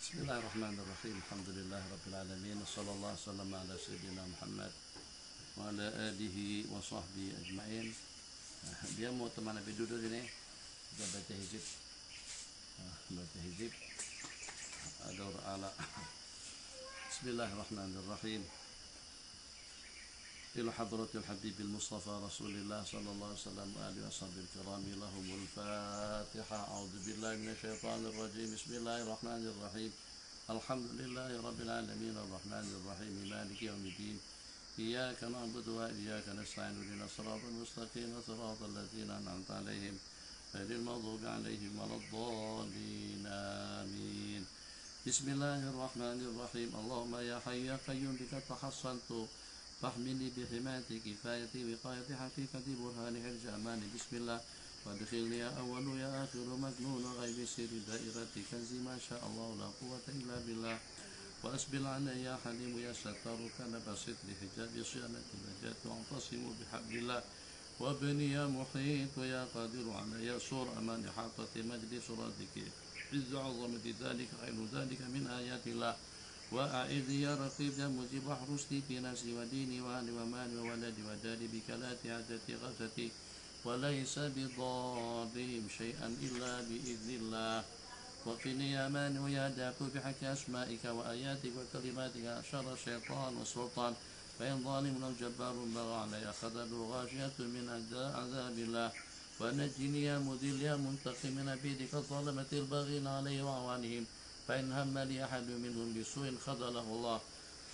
بسم الله الرحمن الرحيم. الحمد لله رب العالمين، وصلى الله وسلم على سيدنا Muhammad wa ala alihi wa sahbihi ajma'in. Dia mau teman Nabi duduk ini, kita baca hizib. Baca hizib. Adur ala. Bismillahirrahmanirrahim. إلى حضرة الحبيب المصطفى رسول الله صلى الله عليه وسلم وآله وصحبه الكرام لهم الفاتحة. أعوذ بالله من الشيطان الرجيم. بسم الله الرحمن الرحيم. الحمد لله رب العالمين الرحمن الرحيم مالك يوم الدين. إياك نعبد وإياك نستعين اهدنا الصراط المستقيم صراط الذين أنعمت عليهم غير المغضوب عليهم ولا الضالين آمين. بسم الله الرحمن الرحيم. اللهم يا حي يا قيوم بك تحصنت فاحملني بحماية كفايتي وقاية حقيقة برهان حرج أماني. بسم الله وادخلني يا أول يا آخر مكنون غيب سر دائرة كنز ما شاء الله لا قوة إلا بالله. وأسبل علي يا حليم يا ستار كان بسط لحجاب صيانة نجاة واعتصم بحبل الله. وابني يا محيط يا قادر علي سور أمان حاطة مجد صراطك عز عظمة ذلك غير ذلك من آيات الله. وأعذ يا رقيب يا مجيب واحرسني في نفسي وديني وأهلي ومالي وولدي وداري بكلاتي عدتي غفتي وليس بضارهم شيئا إلا بإذن الله. وقني يا مانع يا دافع بحق أسمائك وآياتك وكلماتك شر الشيطان والسلطان. فإن ظالم أو جبار بغى علي أخذته غاشية من عذاب الله. ونجني يا مذل يا منتقم من عبيدك الظلمة الباغين عليه وأعوانهم. فإن هم لي أحد منهم بسوء خذله الله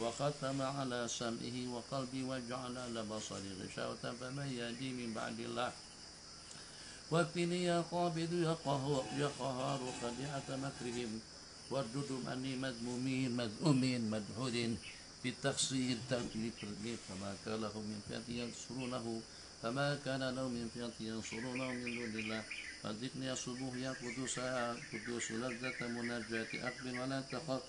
وختم على سمعه وقلبي وجعل على بصري غشاوة فمن يهدي من بعد الله. واكفني يا قابض يا قهار خديعة مكرهم. وارددهم أني مذمومين مذءومين مدحود بالتقصير تغليب فما كان لهم من فئة ينصرونه من دون الله. فذكني يا صبوح يا قدوس لذة مناجاة أقبل ولا تخف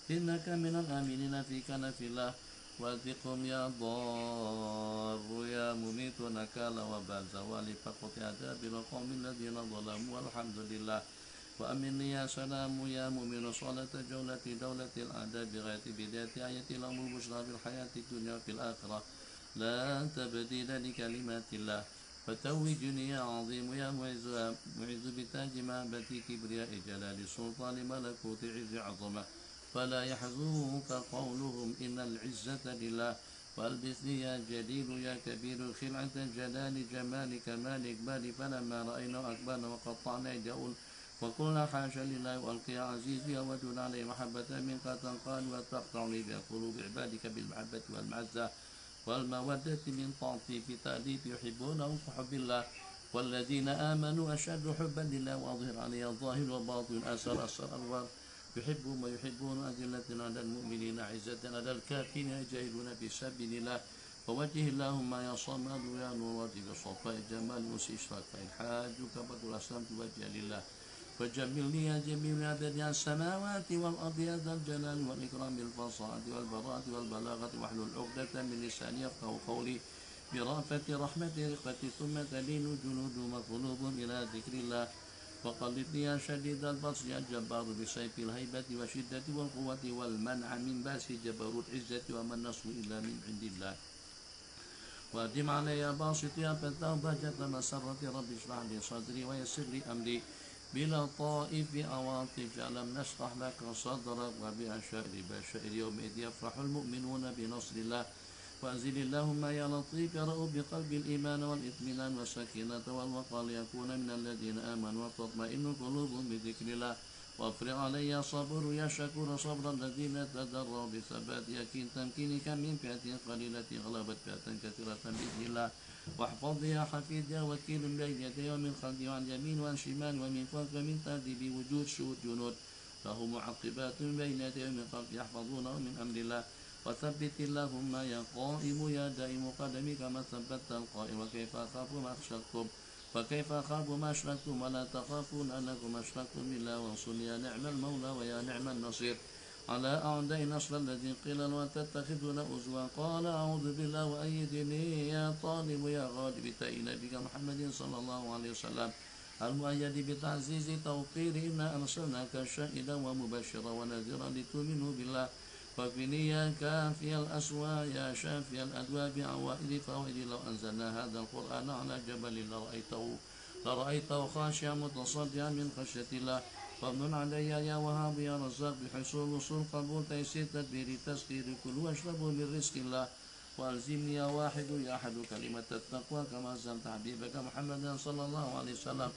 إنك من الآمنين في كنف الله. وذقهم يا ضار يا مميت نكال وبال زوال فقط عذاب القوم الذين ظلموا والحمد لله. وأمني يا سلام يا مؤمن صلاة جولة دولة الأعداء بغاية بداية آية لهم البشرى في الحياة الدنيا وفي الآخرة لا تبديل لكلمات الله. فتوجني يا عظيم يا معز بتاج محبة كبرياء جلال سلطان ملكوت عز عظمة. فلا يحزنك قولهم إن العزة لله. والبسني يا جليل يا كبير خلعة جلال جمال كمال إقبال. فلما رأينا أكبرنا وقطعنا يدعون وقلنا حاشا لله والقي عزيز يا ودود عليه محبة منك تنقال وتقطعني بقلوب عبادك بالمحبة والمعزة والمودة من طاعتي في تأليف يحبونه كحب الله. والذين آمنوا أشد حبا لله وأظهر عليه الظاهر والباطن أسر أنوار يحبهم ويحبون أذلة على المؤمنين عزة على الكافرين يجاهدون في سبيل الله. ووجه اللهم يا صمد يا نور وجه صفاء جمال وسيشرك حاجك بدر أسلمت وجه لله. وجملني يا جميل يا بديع السماوات والأرض يا ذا الجلال والإكرام بالفصاحة والبراءة والبلاغة واحلل عقدة من لساني يفقهوا قولي. برأفة رحمة رقة ثم تلين جنود وقلوب إلى ذكر الله. وقلبني يا شديد البطش يا جبار بسيف الهيبة وشدة والقوة والمنع من باس جبروت العزة وما النصر إلا من عند الله. وأدم علي يا باسط يا فتاه بهجة مسرة رب اشرح لي صدري ويسر لي أمري بلا طائف عواطف ألم نشرح لك صدرك وبأشائر بشائر يومئذ يفرح المؤمنون بنصر الله. وأنزل اللهم يا لطيف يا رؤوف بقلب الإيمان والإطمئنان والسكينة والوقار ليكون من الذين آمنوا وتطمئن قلوبهم بذكر الله. وافرغ علي صبر يا شكور صبر الذين تدروا بثبات يقين تمكينك من فئة قليلة غلبت فئة كثيرة بإذن الله. واحفظ يا حفيظ يا وكيل بين يدي ومن خلفي وعن يمين وعن شمال ومن فوق ومن تحت بوجود شهود جنود له معقبات من بين يدي ومن خلفي يحفظونه من أمر الله. وثبت اللهم يا قائم يا دائم قدمي كما ثبت القائم. وكيف أخاف ما أخشىتم وكيف أخاف ما أشركتم ولا تخافون أنكم أشركتم بالله. وانصرني يا نعم المولى ويا نعم النصير على أعداء نصر الذين قيل وتتخذون أزوا. قال أعوذ بالله وأيدني يا طالب يا غالب تأي نبيك محمد صلى الله عليه وسلم المؤيد بتعزيز توقير إنا أرسلناك شاهدا ومبشرا ونذيرا لتؤمنوا بالله وفني يا كافي الأسوى يا شافي الأدواء بعوائد فوائد لو أنزلنا هذا القرآن على جبل لرأيته خاشعا متصدعا من خشية الله فمن علي يا وهاب يا رزاق بحصول وصول قبول تيسير تدبير تسخير كل واشربوا من رزق الله وألزمني يا واحد يا أحد كلمة التقوى كما ألزمت حبيبك محمدا صلى الله عليه وسلم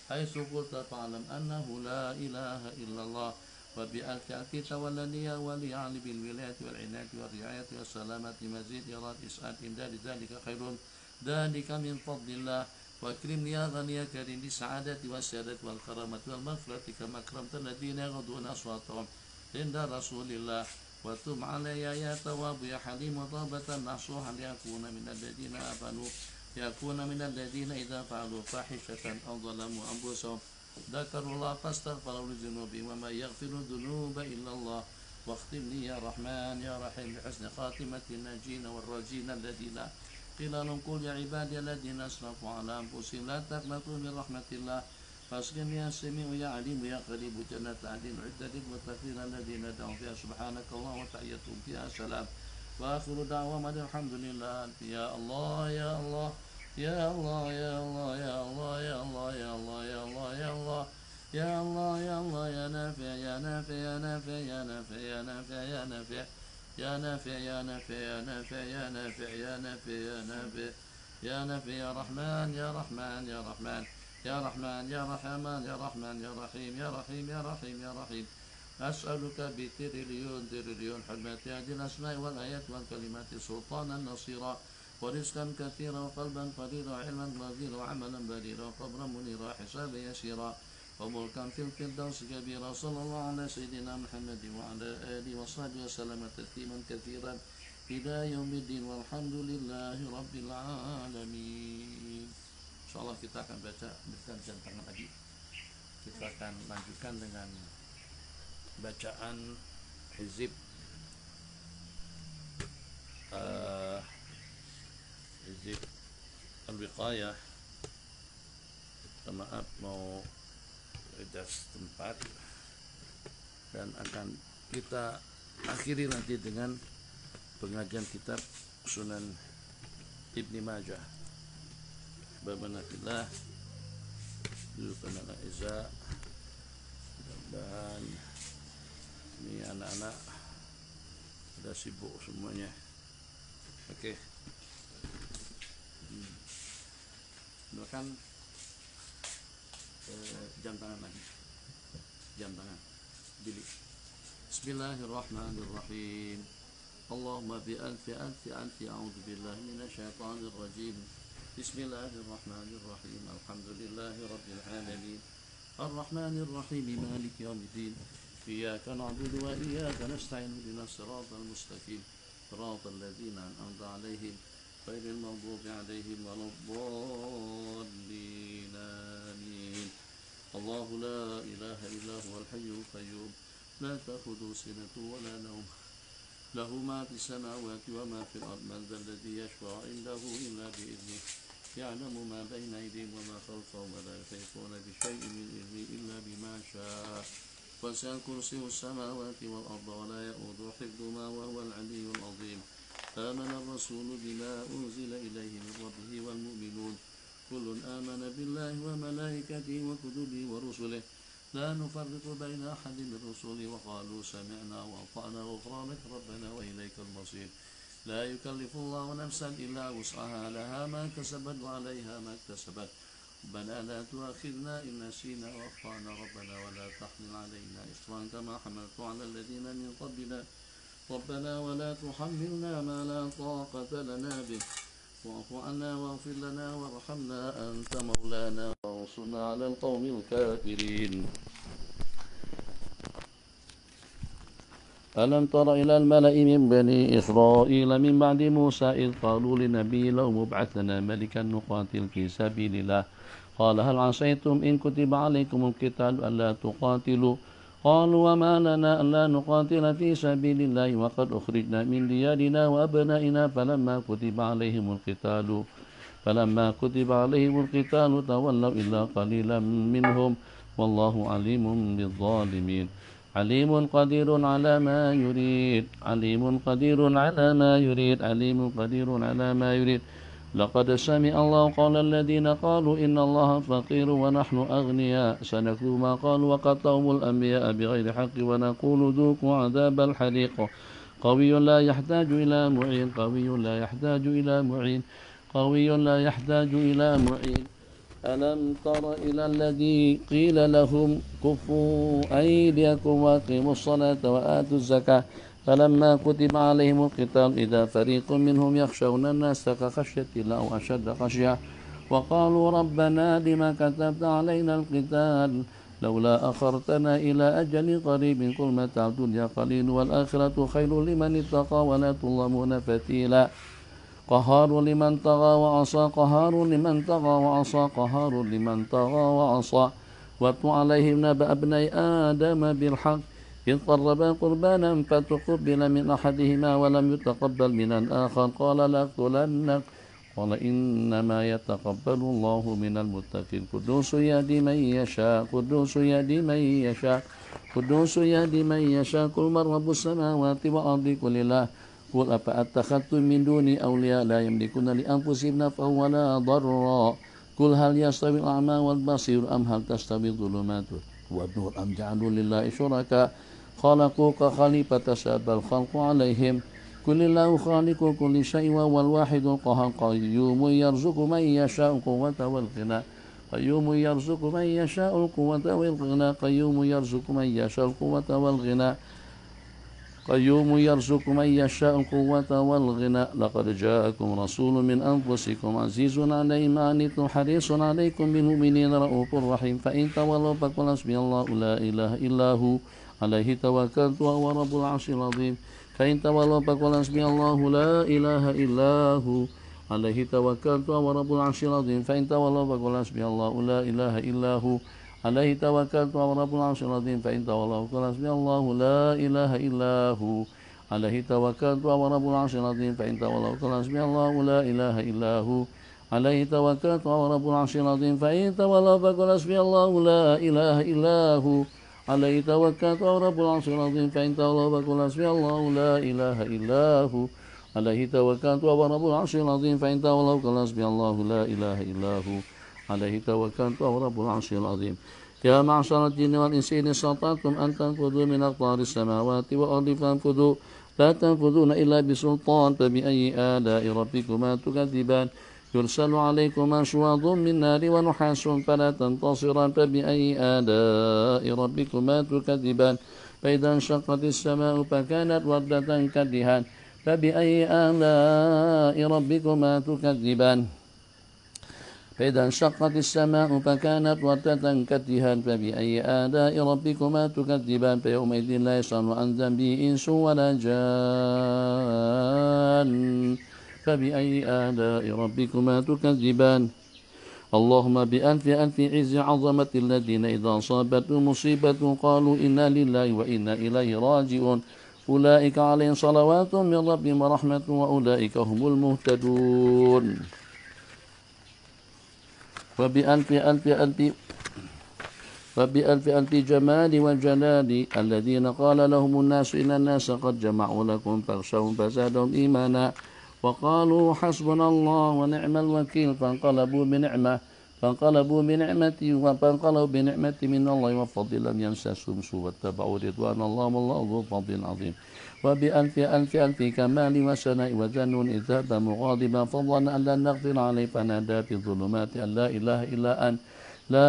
حيث قلت فاعلم أنه لا إله إلا الله وبألفك تولني يا ولي علي بالولاية والعناية والرعاية والسلامة مزيد إراد إسعاد إمداد ذلك خير ذلك من فضل الله واكرمني يا غني يا كريم بالسعادة والسعادة والكرامة والمغفرة كما أكرمت الذين يغضون أصواتهم عند رسول الله وتب علي يا تواب يا حليم وتوبة نصوحا يكون من الذين إذا فعلوا فاحشة أو ظلموا أنفسهم ذكروا الله فاستغفروا لذنوبهم وما يغفر الذنوب إلا الله واختم لي يا رحمن يا رحيم بحسن خاتمة الناجين والراجين الذين قيل لهم قل يا عبادي الذين أسرفوا على أنفسهم لا تقنطوا من رحمة الله فاسقم يا سميع يا عليم يا قريب جنة عدن عدة للمتقين الذين دعوا فيها سبحانك الله وتحيتهم فيها سلام وآخر دعواهم الحمد لله يا الله يا الله يا الله يا الله يا الله يا الله يا الله يا الله يا الله يا الله يا الله يا نافع يا نافع يا نافع يا نافع يا نافع يا نافع يا نافع يا نافع يا نافع يا نافع يا نافع يا نافع يا نافع يا رحمن يا رحمن يا رحمن يا رحمن يا رحمن يا رحمن يا رحيم يا رحيم يا رحيم يا رحيم أسألك بتريليون حرمات هذه الأسماء والآيات والكلمات سلطانا نصيرا ورزقا كثيرا وقلبا قديرا وعلما غزيرا وعملا بليرا وقبرا منيرا حسابا يسيرا وملكا في الفردوس كبيرا صلى الله على سيدنا محمد وعلى آله وصحبه وسلم تسليما كثيرا إلى يوم الدين والحمد لله رب العالمين. InsyaAllah kita akan baca berikan jam tangan lagi. Kita akan lanjutkan dengan bacaan hizib hizib al-wiqayah. Maaf mau adjust tempat dan akan kita akhiri nanti dengan pengajian kitab Sunan Ibni Majah. Babanakillah dudukkan anak Iza, dan ini anak-anak sudah sibuk semuanya. Oke. Silakan jam tangan lagi. Jam tangan. Bilik. Bismillahirrahmanirrahim. Allahumma bi alfi a'udzu billahi minasyaitonir rajim. Bismillahirrahmanirrahim. Alhamdulillahi rabbil alamin. Ar-Rahmanir Rahim. Maliki yaumiddin. Iyyaka na'budu wa iyyaka nasta'in. Ihdinas siratal mustaqim. Siratal ladzina an'amta 'alaihim ghairil maghdubi 'alaihim waladdallin. Amin. Allahu la ilaha illa huwal hayyul qayyum. La ta'khudhuhu sinatun wa la nawm. Lahu ma fis samawati wa ma fil ardi. Man dhal ladzi yashfa'u 'indahu illa bi'idhnihi. يعلم ما بين أيديهم وما خلفهم ولا يحيطون بشيء من علمه إلا بما شاء وسع كرسيه السماوات والأرض ولا يؤوده حفظهما وهو العلي العظيم. آمن الرسول بما أنزل إليه من ربه والمؤمنون كل آمن بالله وملائكته وكتبه ورسله لا نفرق بين أحد من رسله وقالوا سمعنا وأطعنا غفرانك ربنا وإليك المصير. لا يكلف الله نفسا إلا وسعها لها ما كسبت وعليها ما اكتسبت. ربنا لا تؤاخذنا إن نسينا وأخطأنا ربنا ولا تحمل علينا إصرا كما حملت على الذين من قبلنا ربنا ولا تحملنا ما لا طاقة لنا به واعف عنا واغفر لنا وارحمنا أنت مولانا وانصرنا على القوم الكافرين. ألم تر إلى الملأ من بني إسرائيل من بعد موسى إذ قالوا لنبي لهم ابعث لنا ملكا نقاتل في سبيل الله قال هل عصيتم إن كتب عليكم القتال ألا تقاتلوا قالوا وما لنا ألا نقاتل في سبيل الله وقد أخرجنا من ديارنا وأبنائنا فلما كتب عليهم القتال فلما كتب عليهم القتال تولوا إلا قليلا منهم والله عليم بالظالمين عليم قدير على ما يريد عليم قدير على ما يريد عليم قدير على ما يريد لقد سمع الله قول الذين قالوا إن الله فقير ونحن أغنياء سنكتب ما قالوا وقتلهم الأنبياء بغير حق ونقول ذوقوا عذاب الحريق قوي لا يحتاج إلى معين قوي لا يحتاج إلى معين قوي لا يحتاج إلى معين ألم تر إلى الذي قيل لهم كفوا أيديكم وأقيموا الصلاة وآتوا الزكاة فلما كتب عليهم القتال إذا فريق منهم يخشون الناس كخشية الله أو أشد خشية وقالوا ربنا لما كتبت علينا القتال لولا أخرتنا إلى أجل قريب قل متاع الدنيا قليل والآخرة خير لمن اتقى ولا تظلمون فتيلا قهار لمن طغى وعصى قهار لمن طغى وعصى قهار لمن طغى وعصى واتل عليهم نبأ ابني آدم بالحق إذ قربا قربانا فتقبل من أحدهما ولم يتقبل من الآخر قال لأقتلنك قال إنما يتقبل الله من المتقين قدوس يهدي من يشاء قدوس يهدي من يشاء قدوس يهدي من يشاء قل من رب السماوات والأرض قل الله قل أفأتخذتم من دوني أولياء لا يملكون لأنفسهم نفعا ولا ضرا قل هل يستوي الأعمى والبصير أم هل تستوي الظلمات والنور أم جعلوا لله شركاء خلقوا كخليفة تشابه الخلق عليهم كل الله خالق كل شيء وهو الواحد القهار قيوم يرزق من يشاء القوة والغنى قيوم يرزق من يشاء القوة والغنى قيوم يرزق من يشاء القوة والغنى قيوم يرزق من يشاء القوة والغنى لقد جاءكم رسول من أنفسكم عزيز عليه ما عنتم حريص عليكم بالمؤمنين رؤوف رحيم فإن تولوا فقل حسبي الله لا إله إلا هو عليه توكلت وهو رب العرش العظيم فإن تولوا فقل حسبي الله لا إله إلا هو عليه توكلت وهو رب العرش العظيم فإن تولوا فقل حسبي الله لا إله إلا هو عليه توكلت وهو رب العرش العظيم فإن تولوا فقل حسبي الله لا إله إلا هو عليه توكلت وهو رب العرش العظيم فإن تولوا فقل حسبي الله لا إله إلا هو عليه توكلت وهو رب العرش العظيم فإن تولوا فقل حسبي الله لا إله إلا هو عليه توكلت وهو رب العرش العظيم فإن تولوا فقل حسبي الله لا إله إلا هو عليه توكلت وهو رب العرش العظيم فإن تولوا فقل حسبي الله لا إله إلا هو عليه توكلت وهو رب العرش العظيم يا معشر الجن والإنس إن استطعتم أن تنفذوا من أقطار السماوات والأرض فانفذوا لا تنفذون إلا بسلطان فبأي آلاء ربكما تكذبان يرسل عليكما شواظ من نار ونحاس فلا تنتصران فبأي آلاء ربكما تكذبان فإذا انشقت السماء فكانت وردة كالدهان فبأي آلاء ربكما تكذبان فإذا انشقت السماء فكانت وردة كالدهان فبأي آلاء ربكما تكذبان فيومئذ لا يسأل عن ذنبه إنس ولا جان فبأي آلاء ربكما تكذبان اللهم بألف ألف عز عظمة الذين إذا أصابتهم مصيبة قالوا إنا لله وإنا إليه راجعون أولئك عليهم صلوات من ربهم ورحمة وأولئك هم المهتدون وبألف ألف جمال وجلال الذين قال لهم الناس إن الناس قد جمعوا لكم فاخشوهم فزادهم إيمانا وقالوا حسبنا الله ونعم الوكيل فانقلبوا بنعمة من الله وفضل لم يمسسهم سوء واتبعوا رضوان الله والله ذو فضل عظيم وبألف ألف كمال وسناء وذنون إذ ذهب مغاضبا فظن أن لن نقدر عليه فنادى في الظلمات أن لا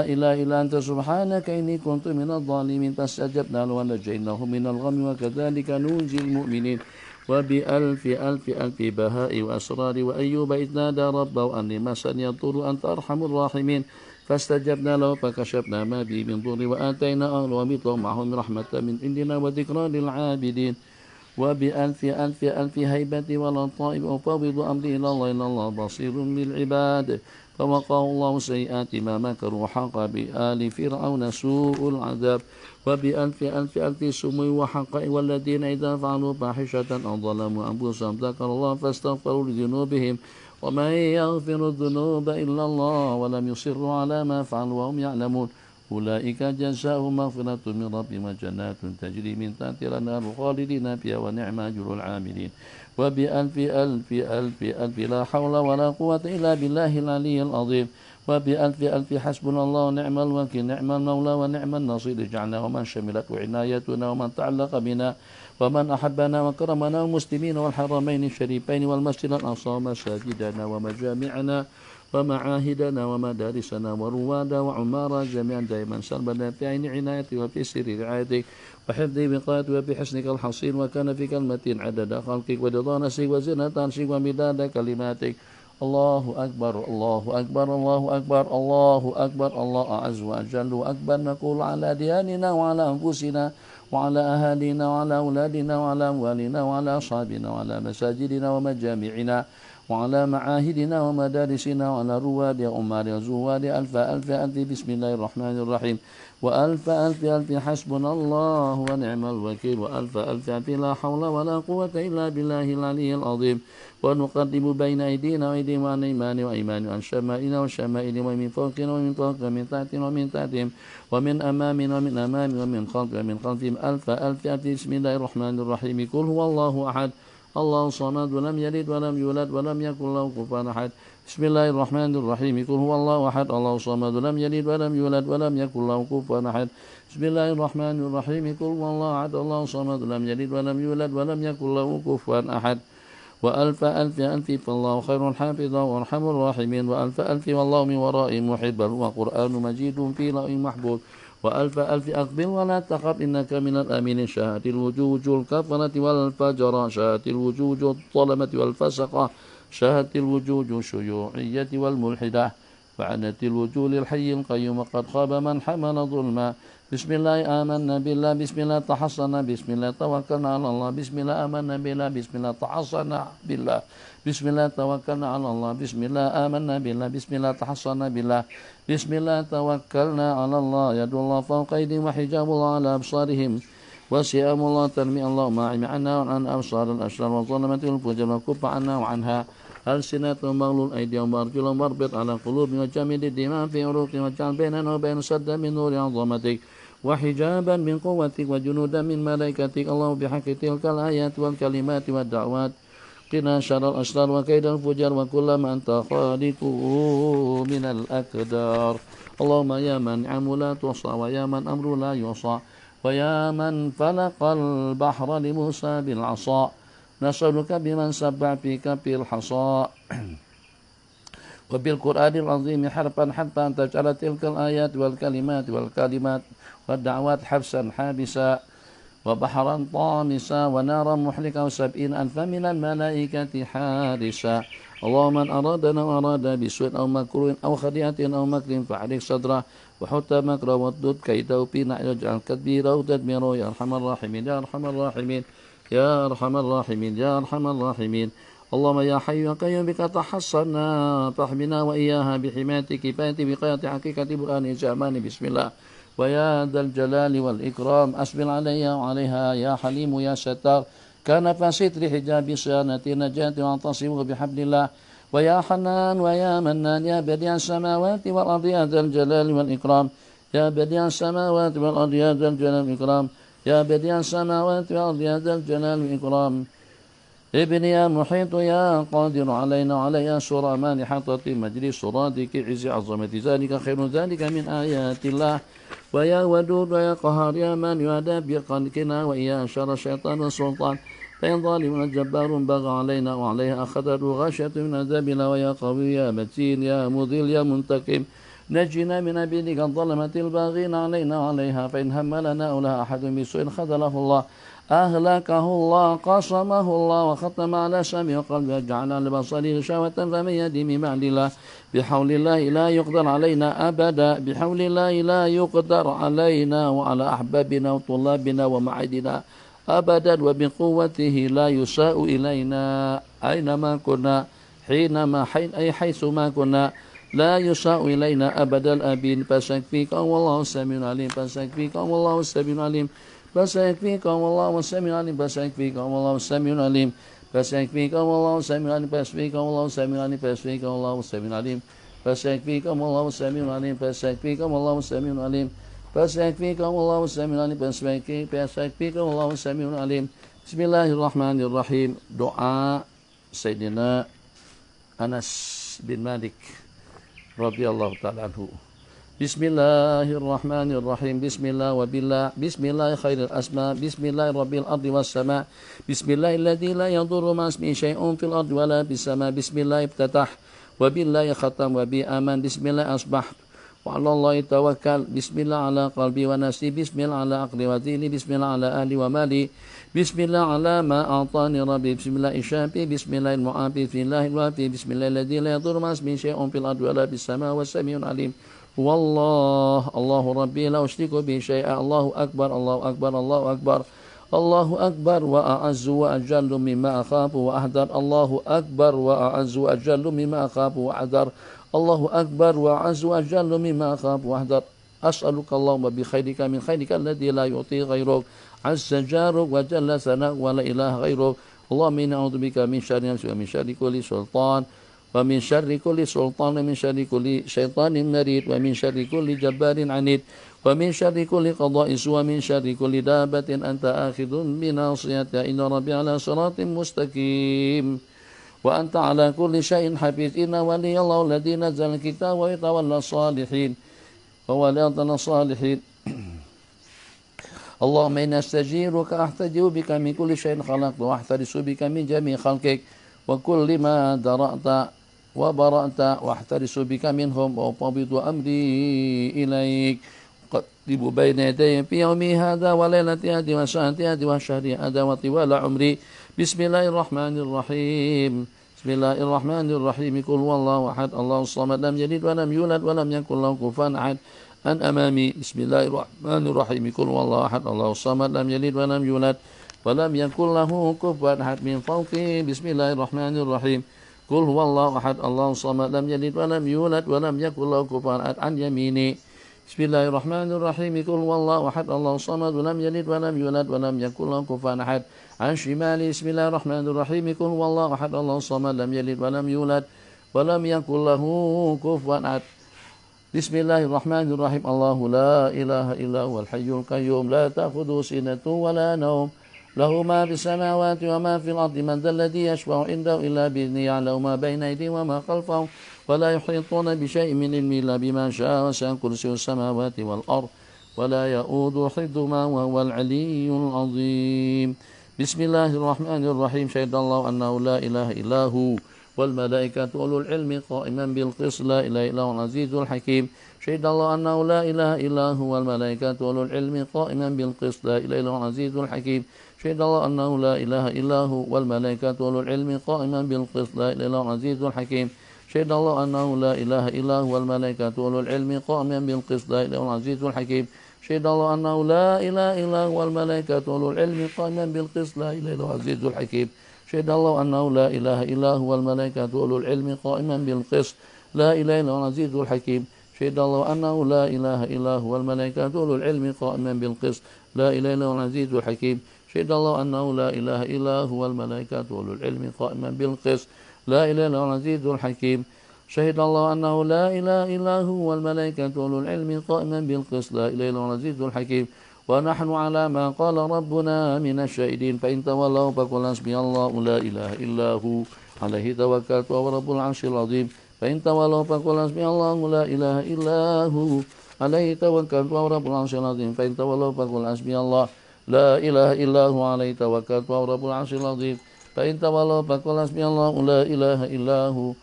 إله إلا أنت سبحانك إني كنت من الظالمين فاستجبنا له ونجيناه من الغم وكذلك ننجي المؤمنين وبألف ألف بهاء وأسرار وأيوب إذ نادى ربه أني مسني الضر أنت أرحم الراحمين فاستجبنا له فكشفنا ما به من ضر وآتينا أهله ومثلهم معهم رحمة من عندنا وذكرى للعابدين وبألف ألف هيبة ولطائف أفوض أمري إلى الله إن الله بصير بالعباد فوقاه الله سيئات ما مكروا وحق بآل فرعون سوء العذاب وبألف ألف سمو وحق والذين إذا فعلوا فاحشة أو ظلموا أنفسهم ذكروا الله فاستغفروا لذنوبهم ومن يغفر الذنوب إلا الله ولم يصروا على ما فعلوا وهم يعلمون أولئك جزاؤهم مغفرة من ربهم وجنات تجري من تحتها الأنهار خالدين فيها ونعم أجر العاملين وبألف ألف ألف ألف لا حول ولا قوة إلا بالله العلي العظيم وبألف ألف حسبنا الله ونعم الوكيل نعم المولى ونعم النصير اجعلنا ومن شملته عنايتنا ومن تعلق بنا ومن أحبنا وكرمنا المسلمين والحرمين الشريفين والمسجد الأقصى ومساجدنا ومجامعنا ومعاهدنا ومدارسنا وروادا وعمارا جميعا دائما سلبنا في عين عنايتك وفي سر رعايتك وحفظ بقايتك وفي حسنك الحصين وكان في كلمة عدد خلقك ورضا نفسك وزنة عرشك ومداد كلماتك الله أكبر الله أكبر الله أكبر الله أكبر الله أعز وأجل وأكبر نقول على دياننا وعلى أنفسنا وعلى أهالينا وعلى أولادنا وعلى أموالنا وعلى أصحابنا وعلى مساجدنا ومجامعنا وعلى معاهدنا ومدارسنا وعلى رواد عمار وزواد ألف ألف ألف بسم الله الرحمن الرحيم وألف ألف ألف حسبنا الله ونعم الوكيل وألف ألف ألف لا حول ولا قوة إلا بالله العلي العظيم ونقدم بين أيدينا وأيديهم وعن أيمان وأيمان وعن شمائلنا وشمائلهم ومن فوقنا ومن فوق ومن تحتنا ومن تحتهم ومن أمامنا ومن أمامهم ومن خلفنا ومن خلفهم ألف ألف ألف بسم الله الرحمن الرحيم قل هو الله أحد الله صمد ولم يلد ولم يولد ولم يكن له كفوا أحد بسم الله الرحمن الرحيم قل هو الله أحد الله صمد ولم يلد ولم يولد ولم يكن له كفوا أحد بسم الله الرحمن الرحيم قل هو الله أحد الله صمد ولم يلد ولم يولد ولم يكن له كفوا أحد وألف ألف ألف فالله خير حافظا وأرحم الراحمين وألف ألف والله من ورائهم محب وقرآن مجيد في لوح محفوظ وألف ألف أقبل ولا تخف إنك من الآمنين شاهت الوجوه الكفرة والفجرة شاهت الوجوه الظلمة والفسقة شاهت الوجوه الشيوعية والملحدة وعنت الوجوه للحي القيوم قد خاب من حمل ظلما بسم الله آمنا بالله بسم الله تحصنا بسم الله توكلنا على الله بسم الله آمنا بالله بسم الله تحصنا بالله بسم الله توكلنا على الله بسم الله آمنا بالله بسم الله تحصنا بالله بسم الله توكلنا على الله يد الله فوق أيديهم وحجاب الله على أبصارهم وسيام الله ترمي الله معنا وعن أبصار الأشرار وظلمة الفجر وكف عنا وعنها ألسنتهم مغلول أيديهم وأرجلهم واربط على قلوبهم وجمد الدماء في عروقهم واجعل بيننا وبين سد من نور عظمتك وحجابا من قوتك وجنودا من ملائكتك الله بحق تلك الآيات والكلمات والدعوات قنا شر الأشرار وكيد الفجر وكل ما أنت خالقه من الأقدار اللهم يا من نعم لا تحصى ويا من أمر لا يحصى ويا من فلق البحر لموسى بالعصا نسألك بمن سبع فيك بالحصى وبالقرآن العظيم حرفا حتى أن تجعل تلك الآيات والكلمات والدعوات حبسا حابسا وبحرا طامسا ونارا محرقا و70 ألفا من الملائكة حارسا اللهم من أرادنا وأراد بسوء أو مكروه أو خديعة أو مكر فاحرق صدره وحط مكره وادد كيده فينا واجعل تدبيره وتدميره يا أرحم الراحمين يا أرحم الراحمين يا أرحم الراحمين يا أرحم الراحمين اللهم يا حي يا قيوم بك تحصنا فاحمنا وإياها بحمايتك كفاية بقاية حقيقة برهان زمان بسم الله ويا ذا الجلال والإكرام أسبل علي وعليها يا حليم يا ستار كان فستر حجاب صيانة نجاة واعتصمه بحبل الله ويا حنان ويا منان يا بديع السماوات والأرض يا ذا الجلال والإكرام يا بديع السماوات والأرض يا ذا الجلال والإكرام يا بديع السماوات والأرض يا ذا الجلال والإكرام ابن يا محيط يا قادر علينا وعلى سور أمان حطة مجري صرادك عز عظمة ذلك خير ذلك من آيات الله ويا ودود ويا قهار يا من يعدى بقلقنا ويا شر الشيطان والسلطان فإن ظالم جبار بغى علينا وعليها أخذته غاشية من عذابنا ويا قوي يا متين يا مذل يا منتقم نجنا من أبيدك الظلمة الباغين علينا وعليها فإن هم لنا أو لها أحد بسوء خذله الله أهلكه الله قصمه الله وختم على سمعه وقلبه وجعل على بصره غشاوة فمن يهدي من بعد الله بحول الله لا يقدر علينا أبدا بحول الله لا يقدر علينا وعلى أحبابنا وطلابنا ومعيدنا أبدا وبقوته لا يساء إلينا أينما كنا حيثما كنا لا يساء إلينا أبدا الأبين فسيكفيك والله السميع العليم فسيكفيك والله السميع العليم فسيكفيكم والله السميع العليم فسيكفيكم والله السميع العليم فسيكفيكهم الله السميع العليم فسيكفيكهم الله السميع العليم فسيكفيكهم الله السميع العليم فسيكفيكهم الله السميع العليم فسيكفيكهم الله السميع العليم فسيكفيكهم الله السميع العليم فسيكفيكهم الله السميع العليم. بسم الله الرحمن الرحيم. Doa Sayyidina Anas bin Malik radhiyallahu ta'ala anhu. Bismillahirrahmanirrahim. Bismillah wa billah. Bismillah khairil asma. Bismillah rabbil ardi was sama. Bismillahilladzi la yadurru ma ismihi syai'un fil ardi wala bis sama. Bismillah ibtatah wa billahi khatam wa bi aman. Bismillah asbah wa 'ala Allahi tawakkal. Bismillah ala qalbi wa nafsi. Bismillah ala aqli wa dini. Bismillah ala ahli wa mali. Bismillah ala ma a'tani rabbi. Bismillah isyafi. Bismillahil mu'afi. Bismillahil wafi. Bismillahilladzi la yadurru ma ismihi syai'un fil ardi wala bis sama. Was sami'un alim. Wallah, Allahu Rabbi la usyriku bi syai'a. Allahu akbar, Allahu akbar, Allahu akbar. Allahu akbar wa a'azzu wa ajallu mimma akhafu wa ahdar. Allahu akbar wa a'azzu wa ajallu mimma akhafu wa ahdar. Allahu akbar wa a'azzu wa ajallu mimma akhafu wa ahdar. As'aluka Allahumma bi khairika min khairika alladhi la yu'ti ghayruk. Azza jaruk wa jalla sana'uk wa la ilaha ghayruk. Allahumma inna a'udzubika min syarri nafsi wa min syarri kulli sultan. ومن شر كل سلطان ومن شر كل شيطان مريد ومن شر كل جبار عنيد ومن شر كل قضاء ومن شر كل دابة أنت آخذ بناصيتها إن ربي على صراط مستقيم وأنت على كل شيء حفيظ إن ولي الله الذي نزل الكتاب ويتولى الصالحين وولينا الصالحين. اللهم إنا نستجيرك أحتجب بك من كل شيء خلقت وأحترس بك من جميع خلقك وكل ما درأت وبرأت واحترس بك منهم وأفوض أمري إليك قدم بين يدي في يومي هذا وليلة هذه وساعة هذه وشهر هذا وطوال عمري. بسم الله الرحمن الرحيم. بسم الله الرحمن الرحيم. قل هو الله أحد الله الصمد لم يلد ولم يولد ولم يكن له كفوا أحد. أن أمامي. بسم الله الرحمن الرحيم. قل هو الله أحد الله الصمد لم يلد ولم يولد ولم يكن له كفوا أحد. من فوقه. بسم الله الرحمن الرحيم. قل هو الله أحد الله الصمد لم يلد ولم يولد ولم يكن له كفوا أحد. عن يميني. بسم الله الرحمن الرحيم. قل هو الله أحد الله الصمد ولم يلد ولم يولد ولم يكن له كفوا أحد. عن شمالي. بسم الله الرحمن الرحيم. قل هو الله أحد الله الصمد لم يلد ولم يولد ولم يكن له كفوا أحد. بسم الله الرحمن الرحيم. الله لا إله إلا هو الحي القيوم لا تأخذه سنة ولا نوم له ما في السماوات وما في الأرض. من ذا الذي يشفع عنده إلا بإذنه يعلم ما بين أيديهم وما خلفهم ولا يحيطون بشيء من علمه إلا بما شاء وسع كرسيه السماوات والأرض ولا يؤود حفظهما وهو العلي العظيم. بسم الله الرحمن الرحيم. شهد الله أنه لا إله إلا هو والملائكة أولو العلم قائما بالقسط لا إله إلا هو العزيز الحكيم. شهد الله أنه لا إله إلا هو والملائكة أولو العلم قائما بالقسط لا إله إلا هو العزيز الحكيم. شهد الله أنه لا إله إلا هو والملائكة أولو العلم قائما بالقسط لا إله إلا هو العزيز الحكيم. شهد الله أنه لا إله إلا هو والملائكة أولو العلم قائما بالقسط لا إله إلا هو العزيز الحكيم. شهد الله أنه لا إله إلا هو والملائكة أولو العلم قائما بالقسط لا إله إلا هو العزيز الحكيم. شهد الله أنه لا إله إلا هو والملائكة أولو العلم قائما بالقسط لا إله إلا هو العزيز الحكيم. شهد الله أنه لا إله إلا هو والملائكة أولو العلم قائما بالقسط لا إله إلا هو العزيز الحكيم. شهد الله أنه لا إله إلا هو الملائكة أولو العلم قائما بالقسط لا إله إلا هو العزيز الحكيم. شهد الله أنه لا إله إلا هو الملائكة أولو العلم قائما بالقسط لا إله إلا هو العزيز الحكيم. ونحن على ما قال ربنا من الشاهدين. فإن تولوا فقل حسبي الله لا إله إلا هو عليه توكلت وهو رب العرش العظيم. فإن تولوا فقل حسبي الله لا إله إلا هو عليه توكلت وهو رب العرش العظيم. فإن تولوا فقل حسبي الله لا إله إلا هو عليه توكلت وهو رب العرش العظيم. فإن تولوا فقل حسبي الله لا إله إلا هو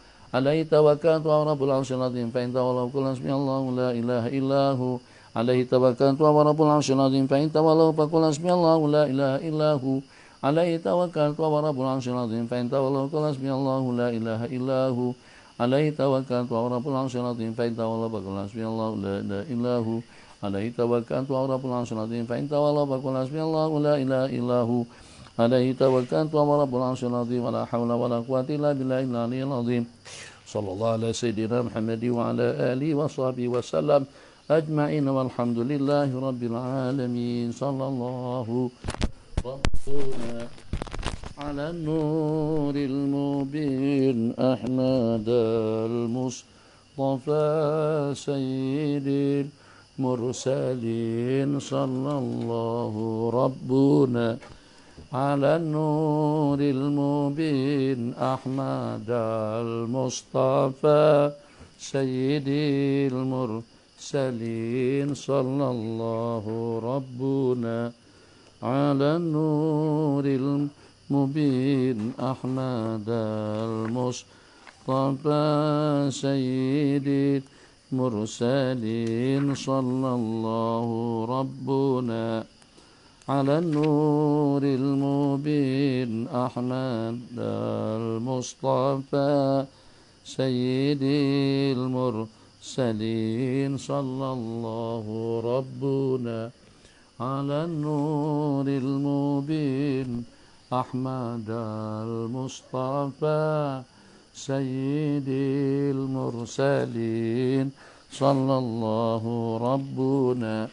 عليه توكلت وهو رب العرش العظيم. فإن تولوا فقل حسبي الله لا إله إلا هو عليه توكلت وهو رب العرش العظيم. فإن تولوا فقل حسبي الله لا إله إلا هو عليه توكلت وهو رب العرش العظيم. فإن تولوا فقل حسبي الله لا إله إلا هو عليه توكلت وهو رب العرش العظيم. فإن تولوا فقل حسبي الله لا إله إلا هو عليه توكلت وهو رب العرش العظيم. فإن تولوا فقل حسبي الله لا إله إلا هو عليه توكلت وهو رب العرش العظيم. ولا حول ولا قوة إلا بالله العلي العظيم. صلى الله على سيدنا محمد وعلى آله وصحبه وسلم أجمعين والحمد لله رب العالمين. صلى الله ربنا على النور المبين أحمد المصطفى سيد المرسلين صلى الله ربنا على النور المبين أحمد المصطفى سيد المرسلين صلى الله ربنا على النور المبين أحمد المصطفى سيد المرسلين صلى الله ربنا على النور المبين أحمد المصطفى سيد المرسلين صلى الله ربنا على النور المبين أحمد المصطفى سيد المرسلين صلى الله ربنا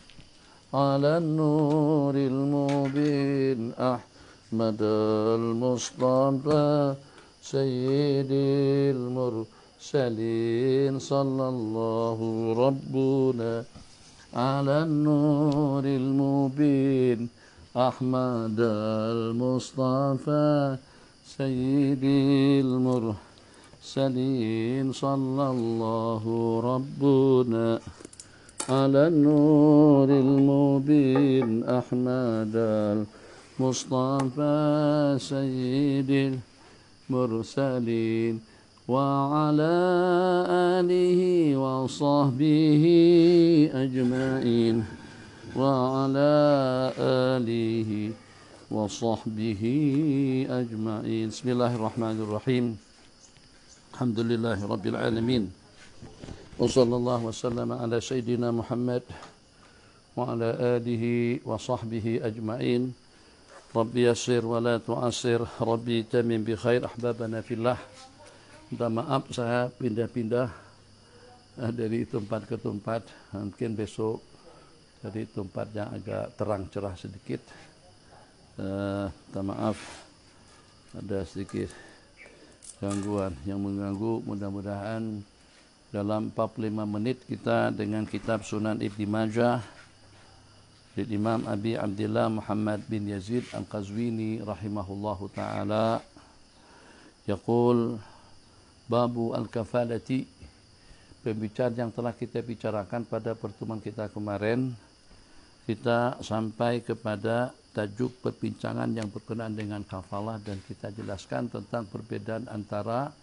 على النور المبين أحمد المصطفى سيد المرسلين صلى الله ربنا على النور المبين أحمد المصطفى سيد المرسلين صلى الله ربنا على النور المبين أحمد المصطفى سيد المرسلين وعلى آله وصحبه أجمعين وعلى آله وصحبه أجمعين بسم الله الرحمن الرحيم الحمد لله رب العالمين وصلى الله وسلم على سيدنا محمد وعلى آله وصحبه أجمعين ربي يسر ولا تعسر ربي تمم بخير أحبابنا في الله. Minta maaf saya pindah-pindah dari tempat ke tempat, mungkin besok dari tempat yang agak terang cerah sedikit. Minta maaf ada sedikit gangguan yang mengganggu. Mudah-mudahan dalam 45 menit kita dengan kitab Sunan Ibn Majah dari Imam Abi Abdillah Muhammad bin Yazid Al-Qazwini rahimahullahu ta'ala. Yaqul Babu Al-Kafalati, pembicaraan yang telah kita bicarakan pada pertemuan kita kemarin. Kita sampai kepada tajuk perbincangan yang berkenaan dengan kafalah dan kita jelaskan tentang perbedaan antara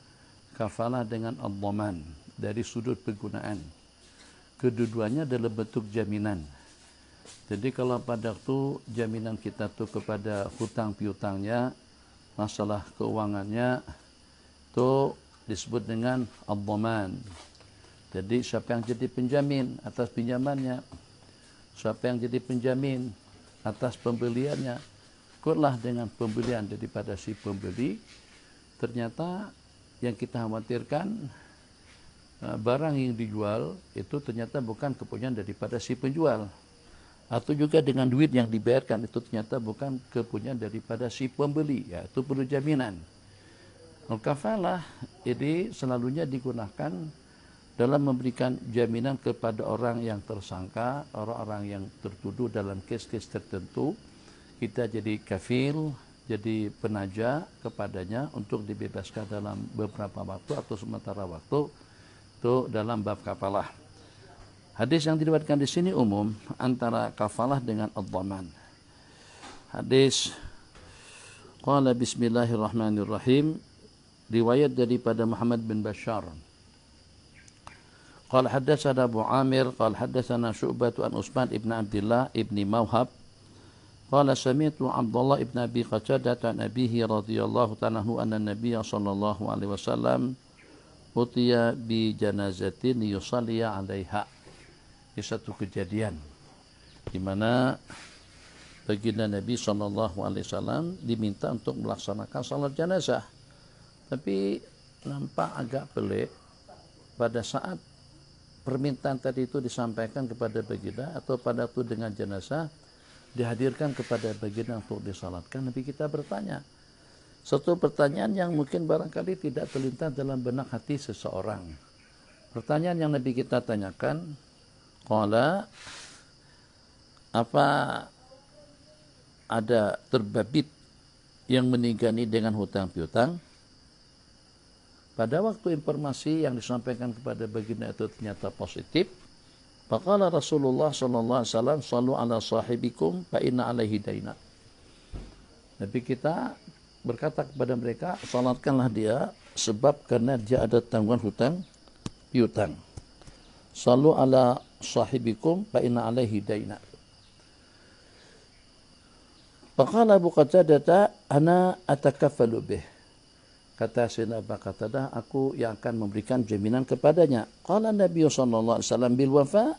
kafalah dengan ad-dhaman dari sudut penggunaan. Kedua-duanya adalah bentuk jaminan. Jadi kalau pada waktu jaminan kita tu kepada hutang piutangnya, masalah keuangannya itu disebut dengan ad-dhaman. Jadi siapa yang jadi penjamin atas pinjamannya, siapa yang jadi penjamin atas pembeliannya, ikutlah dengan pembelian daripada si pembeli. Ternyata yang kita khawatirkan barang yang dijual itu ternyata bukan kepunyaan daripada si penjual, atau juga dengan duit yang dibayarkan itu ternyata bukan kepunyaan daripada si pembeli, ya, itu perlu jaminan. Al-kafalah ini selalunya digunakan dalam memberikan jaminan kepada orang yang tersangka, orang-orang yang tertuduh dalam kes-kes tertentu. Kita jadi kafil, jadi penaja kepadanya untuk dibebaskan dalam beberapa waktu atau sementara waktu, itu dalam bab kafalah. Hadis yang diriwayatkan di sini umum antara kafalah dengan ad-dhaman. Hadis qala bismillahirrahmanirrahim, riwayat daripada Muhammad bin Bashar. Qala haddatsana Abu Amir qala haddatsana Syu'bah an Utsman ibn Abdullah ibn Mawhab qala sami'tu Abdullah ibn Abi Qatadah an abihi radhiyallahu ta'ala anhu anna Nabiy sallallahu alaihi wasallam utiya bi janazatin yusalli 'alaiha. Ini satu kejadian di mana baginda Nabi sallallahu alaihi wasallam diminta untuk melaksanakan salat jenazah. Tapi nampak agak pelik pada saat permintaan tadi itu disampaikan kepada baginda atau pada waktu dengan jenazah dihadirkan kepada baginda untuk disalatkan. Nabi kita bertanya, Satu pertanyaan yang mungkin barangkali tidak terlintas dalam benak hati seseorang. Pertanyaan yang Nabi kita tanyakan, qala, apa ada terbabit yang meninggali dengan hutang piutang? Pada waktu informasi yang disampaikan kepada baginda itu ternyata positif, faqala Rasulullah sallallahu alaihi wasallam, "Shallu ala sahibikum fa inna alaihi daina." Nabi kita berkata kepada mereka, salatkanlah dia sebab karena dia ada tanggungan hutang piutang. Shallu ala sahibikum fa inna alaihi daina. Faqala Abu Qatadah, ana atakaffalu bih. Kata Sayyidina Abu Qatadah, aku yang akan memberikan jaminan kepadanya. Qala Nabi sallallahu alaihi wasallam bil wafa.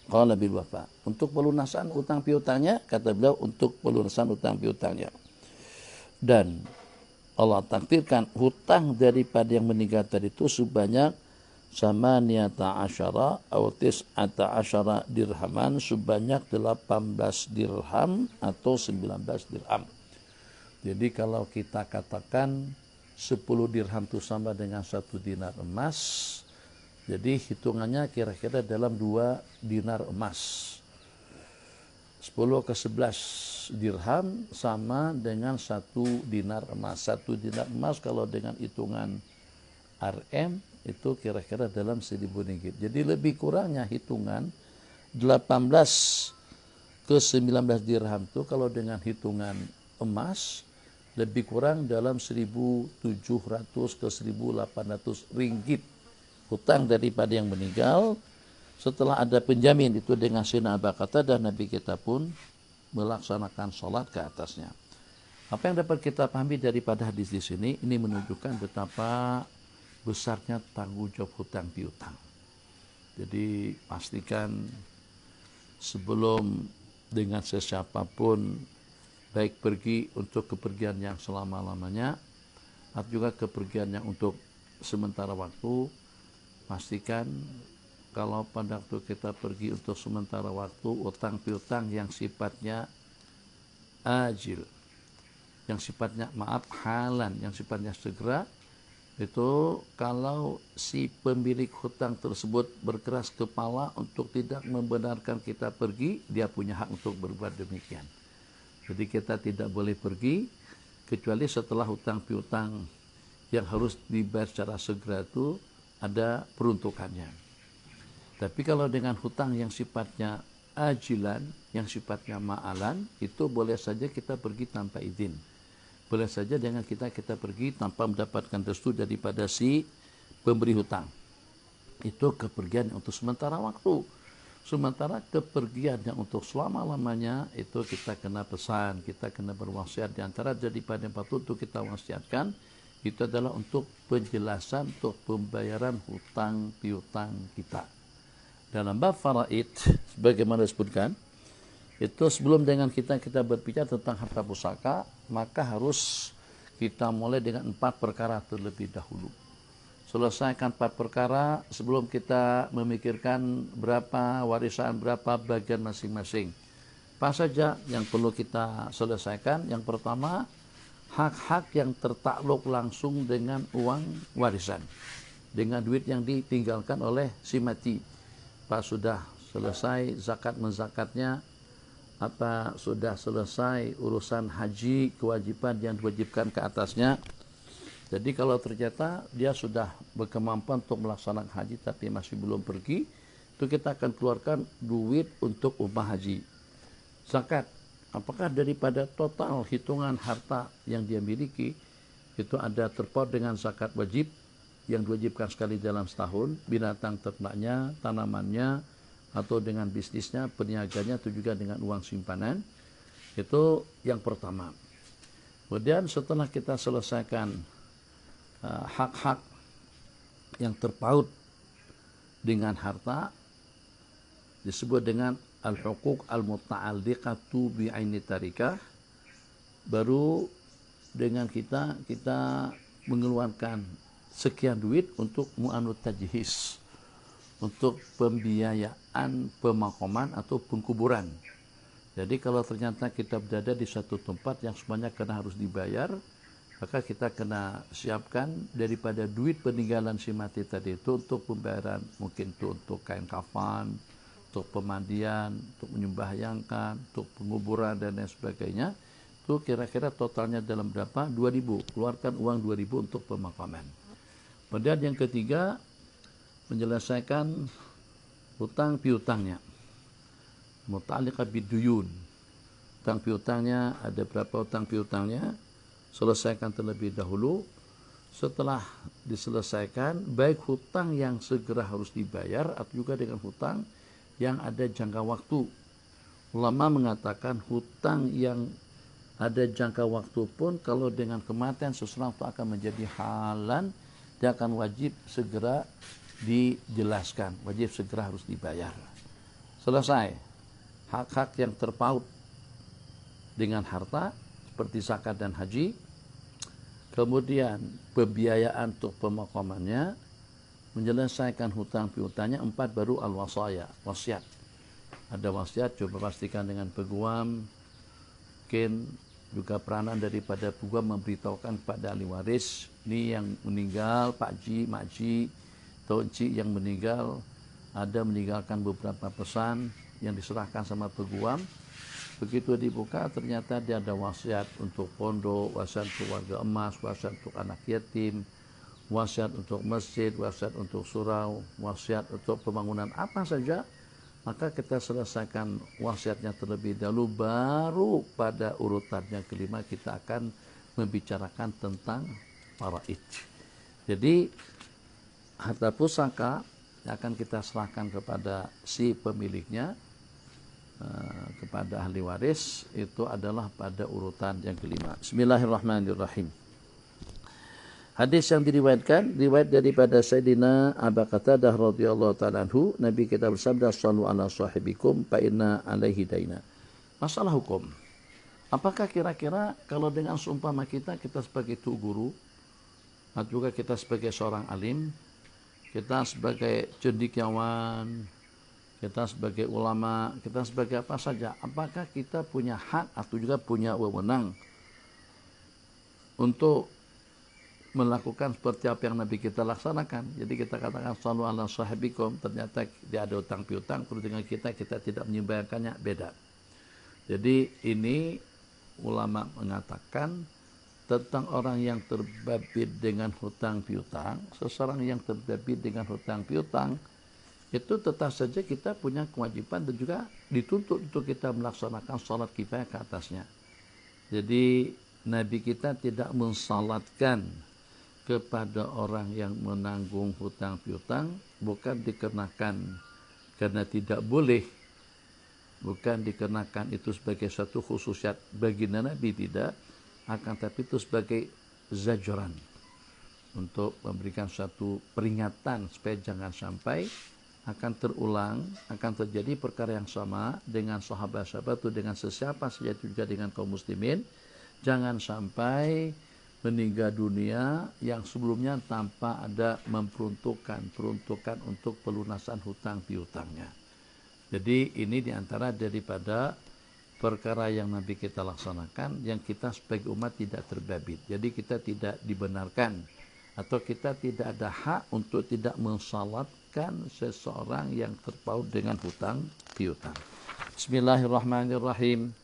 Qala bil wafa. Untuk pelunasan utang piutangnya, kata beliau untuk pelunasan utang piutangnya. Dan Allah takdirkan hutang daripada yang meninggal tadi itu sebanyak sama niyata asyara atau tis'ata asyara dirhaman, sebanyak 18 dirham atau 19 dirham. Jadi kalau kita katakan 10 dirham itu sama dengan 1 dinar emas, jadi hitungannya kira-kira dalam 2 dinar emas. 10 ke 11 dirham sama dengan 1 dinar emas. 1 dinar emas kalau dengan hitungan RM itu kira-kira dalam 1.000 ringgit. Jadi lebih kurangnya hitungan 18 ke 19 dirham itu kalau dengan hitungan emas lebih kurang dalam 1.700 ke 1.800 ringgit hutang daripada yang meninggal. Setelah ada penjamin itu dengan Sayyidina Abu Qatadah, dan Nabi kita pun melaksanakan sholat ke atasnya. Apa yang dapat kita pahami daripada hadis di sini, ini menunjukkan betapa besarnya tanggung jawab hutang piutang. Jadi pastikan sebelum dengan sesiapapun, baik pergi untuk kepergian yang selama-lamanya atau juga kepergian yang untuk sementara waktu, pastikan kalau pada waktu kita pergi untuk sementara waktu, utang piutang yang sifatnya ajil, yang sifatnya halan, yang sifatnya segera, itu kalau si pemilik hutang tersebut berkeras kepala untuk tidak membenarkan kita pergi, dia punya hak untuk berbuat demikian. Jadi kita tidak boleh pergi kecuali setelah hutang piutang yang harus dibayar secara segera itu ada peruntukannya. Tapi kalau dengan hutang yang sifatnya ajilan, yang sifatnya ma'alan, itu boleh saja kita pergi tanpa izin. Boleh saja dengan kita pergi tanpa mendapatkan restu daripada si pemberi hutang. Itu kepergian untuk sementara waktu. Sementara kepergian yang untuk selama-lamanya itu kita kena pesan, kita kena berwasiat. Di antara daripada yang patut untuk kita wasiatkan itu adalah untuk penjelasan, untuk pembayaran hutang piutang kita. Dalam bab faraid, sebagaimana disebutkan, itu sebelum dengan kita berbicara tentang harta pusaka, maka harus kita mulai dengan 4 perkara terlebih dahulu. Selesaikan 4 perkara sebelum kita memikirkan berapa warisan, berapa bagian masing-masing. Apa saja yang perlu kita selesaikan? Yang pertama, hak-hak yang tertakluk langsung dengan uang warisan, dengan duit yang ditinggalkan oleh si mati. Apa sudah selesai zakat menzakatnya, apa sudah selesai urusan haji, kewajiban yang diwajibkan ke atasnya. Jadi kalau ternyata dia sudah berkemampuan untuk melaksanakan haji tapi masih belum pergi, itu kita akan keluarkan duit untuk umrah haji. Zakat, apakah daripada total hitungan harta yang dia miliki itu ada terpaut dengan zakat wajib yang diwajibkan sekali dalam setahun, binatang ternaknya, tanamannya, atau dengan bisnisnya, perniaganya, atau juga dengan uang simpanan. Itu yang pertama. Kemudian setelah kita selesaikan hak-hak yang terpaut dengan harta, disebut dengan al-huquq al-muta'alliqatu bi'aini tarikah, baru dengan kita mengeluarkan sekian duit untuk mu'anut tajhis, untuk pembiayaan pemakaman atau pengkuburan. Jadi kalau ternyata kita berada di satu tempat yang semuanya kena harus dibayar, Maka kita kena siapkan daripada duit peninggalan si mati tadi itu untuk pembayaran, mungkin itu untuk kain kafan, untuk pemandian, untuk menyembahyangkan, untuk penguburan dan lain sebagainya. Itu kira-kira totalnya dalam berapa? 2.000. Keluarkan uang 2.000 untuk pemakaman. Kemudian yang ketiga, menyelesaikan hutang piutangnya. Muta'alliqa biduyun. Hutang piutangnya, ada berapa hutang piutangnya? Selesaikan terlebih dahulu. Setelah diselesaikan, baik hutang yang segera harus dibayar atau juga dengan hutang yang ada jangka waktu. Ulama mengatakan hutang yang ada jangka waktu pun kalau dengan kematian seseorang itu akan menjadi halan, dia akan wajib segera dijelaskan, wajib segera harus dibayar. Selesai. Hak-hak yang terpaut dengan harta seperti zakat dan haji, kemudian pembiayaan untuk pemakamannya, menyelesaikan hutang piutangnya. 4 baru al-wasaya, wasiat. Ada wasiat, coba pastikan dengan peguam, mungkin juga peranan daripada peguam memberitahukan kepada ahli waris, ini yang meninggal, Pak Ji, Mak Ji, atau Encik yang meninggal, ada meninggalkan beberapa pesan yang diserahkan sama peguam. Begitu dibuka ternyata dia ada wasiat untuk pondok, wasiat untuk warga emas, wasiat untuk anak yatim, wasiat untuk masjid, wasiat untuk surau, wasiat untuk pembangunan apa saja. Maka kita selesaikan wasiatnya terlebih dahulu, baru pada urutannya kelima kita akan membicarakan tentang faraid. Jadi harta pusaka akan kita serahkan kepada si pemiliknya, kepada ahli waris, itu adalah pada urutan yang kelima. Bismillahirrahmanirrahim. Hadis yang diriwayatkan, riwayat daripada Sayyidina Abu Qatadah radhiyallahu ta'ala anhu, Nabi kita bersabda, "Shallu ala sahibikum fa inna alaihi daina." Masalah hukum. Apakah kira-kira kalau dengan seumpama kita sebagai tu guru, atau juga kita sebagai seorang alim, kita sebagai cendekiawan, kita sebagai ulama, kita sebagai apa saja, apakah kita punya hak atau juga punya wewenang untuk melakukan seperti apa yang Nabi kita laksanakan? Jadi kita katakan shallu ala sahibikum, ternyata dia ada utang piutang, terus dengan kita tidak menyembayangkannya, beda. Jadi ini ulama mengatakan tentang orang yang terbabit dengan hutang piutang, seseorang yang terbabit dengan hutang piutang, itu tetap saja kita punya kewajiban dan juga dituntut untuk kita melaksanakan salat kifayah ke atasnya. Jadi Nabi kita tidak mensalatkan kepada orang yang menanggung hutang piutang, bukan dikenakan karena tidak boleh, bukan dikenakan itu sebagai satu khususiat bagi Nabi, tidak, akan tapi itu sebagai zajran, untuk memberikan satu peringatan supaya jangan sampai akan terulang, akan terjadi perkara yang sama dengan sahabat-sahabat itu, dengan sesiapa saja, itu juga dengan kaum muslimin. Jangan sampai meninggal dunia yang sebelumnya tanpa ada peruntukan untuk pelunasan hutang piutangnya. Jadi ini diantara daripada perkara yang Nabi kita laksanakan, yang kita sebagai umat tidak terbabit. Jadi kita tidak dibenarkan atau kita tidak ada hak untuk tidak mensalatkan seseorang yang terpaut dengan hutang piutang. Bismillahirrahmanirrahim.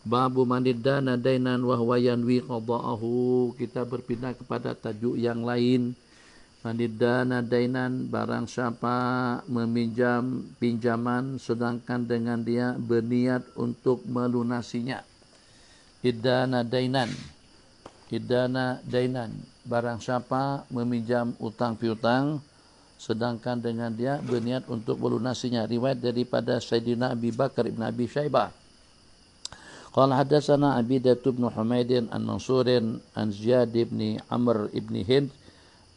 Babu manidana dainan wa huwa yanwi qada'ahu. Kita berpindah kepada tajuk yang lain. Manidana dainan, barang siapa meminjam pinjaman sedangkan dengan dia berniat untuk melunasinya. Idana dainan. Idana dainan, barang siapa meminjam utang piutang sedangkan dengan dia berniat untuk melunasinya. Riwayat daripada Sayyidina Abi Bakar ibn Abi Syaibah. Qala hadatsana Abidah bin Humaid an Mansur an Ziyad bin Amr ibn Hind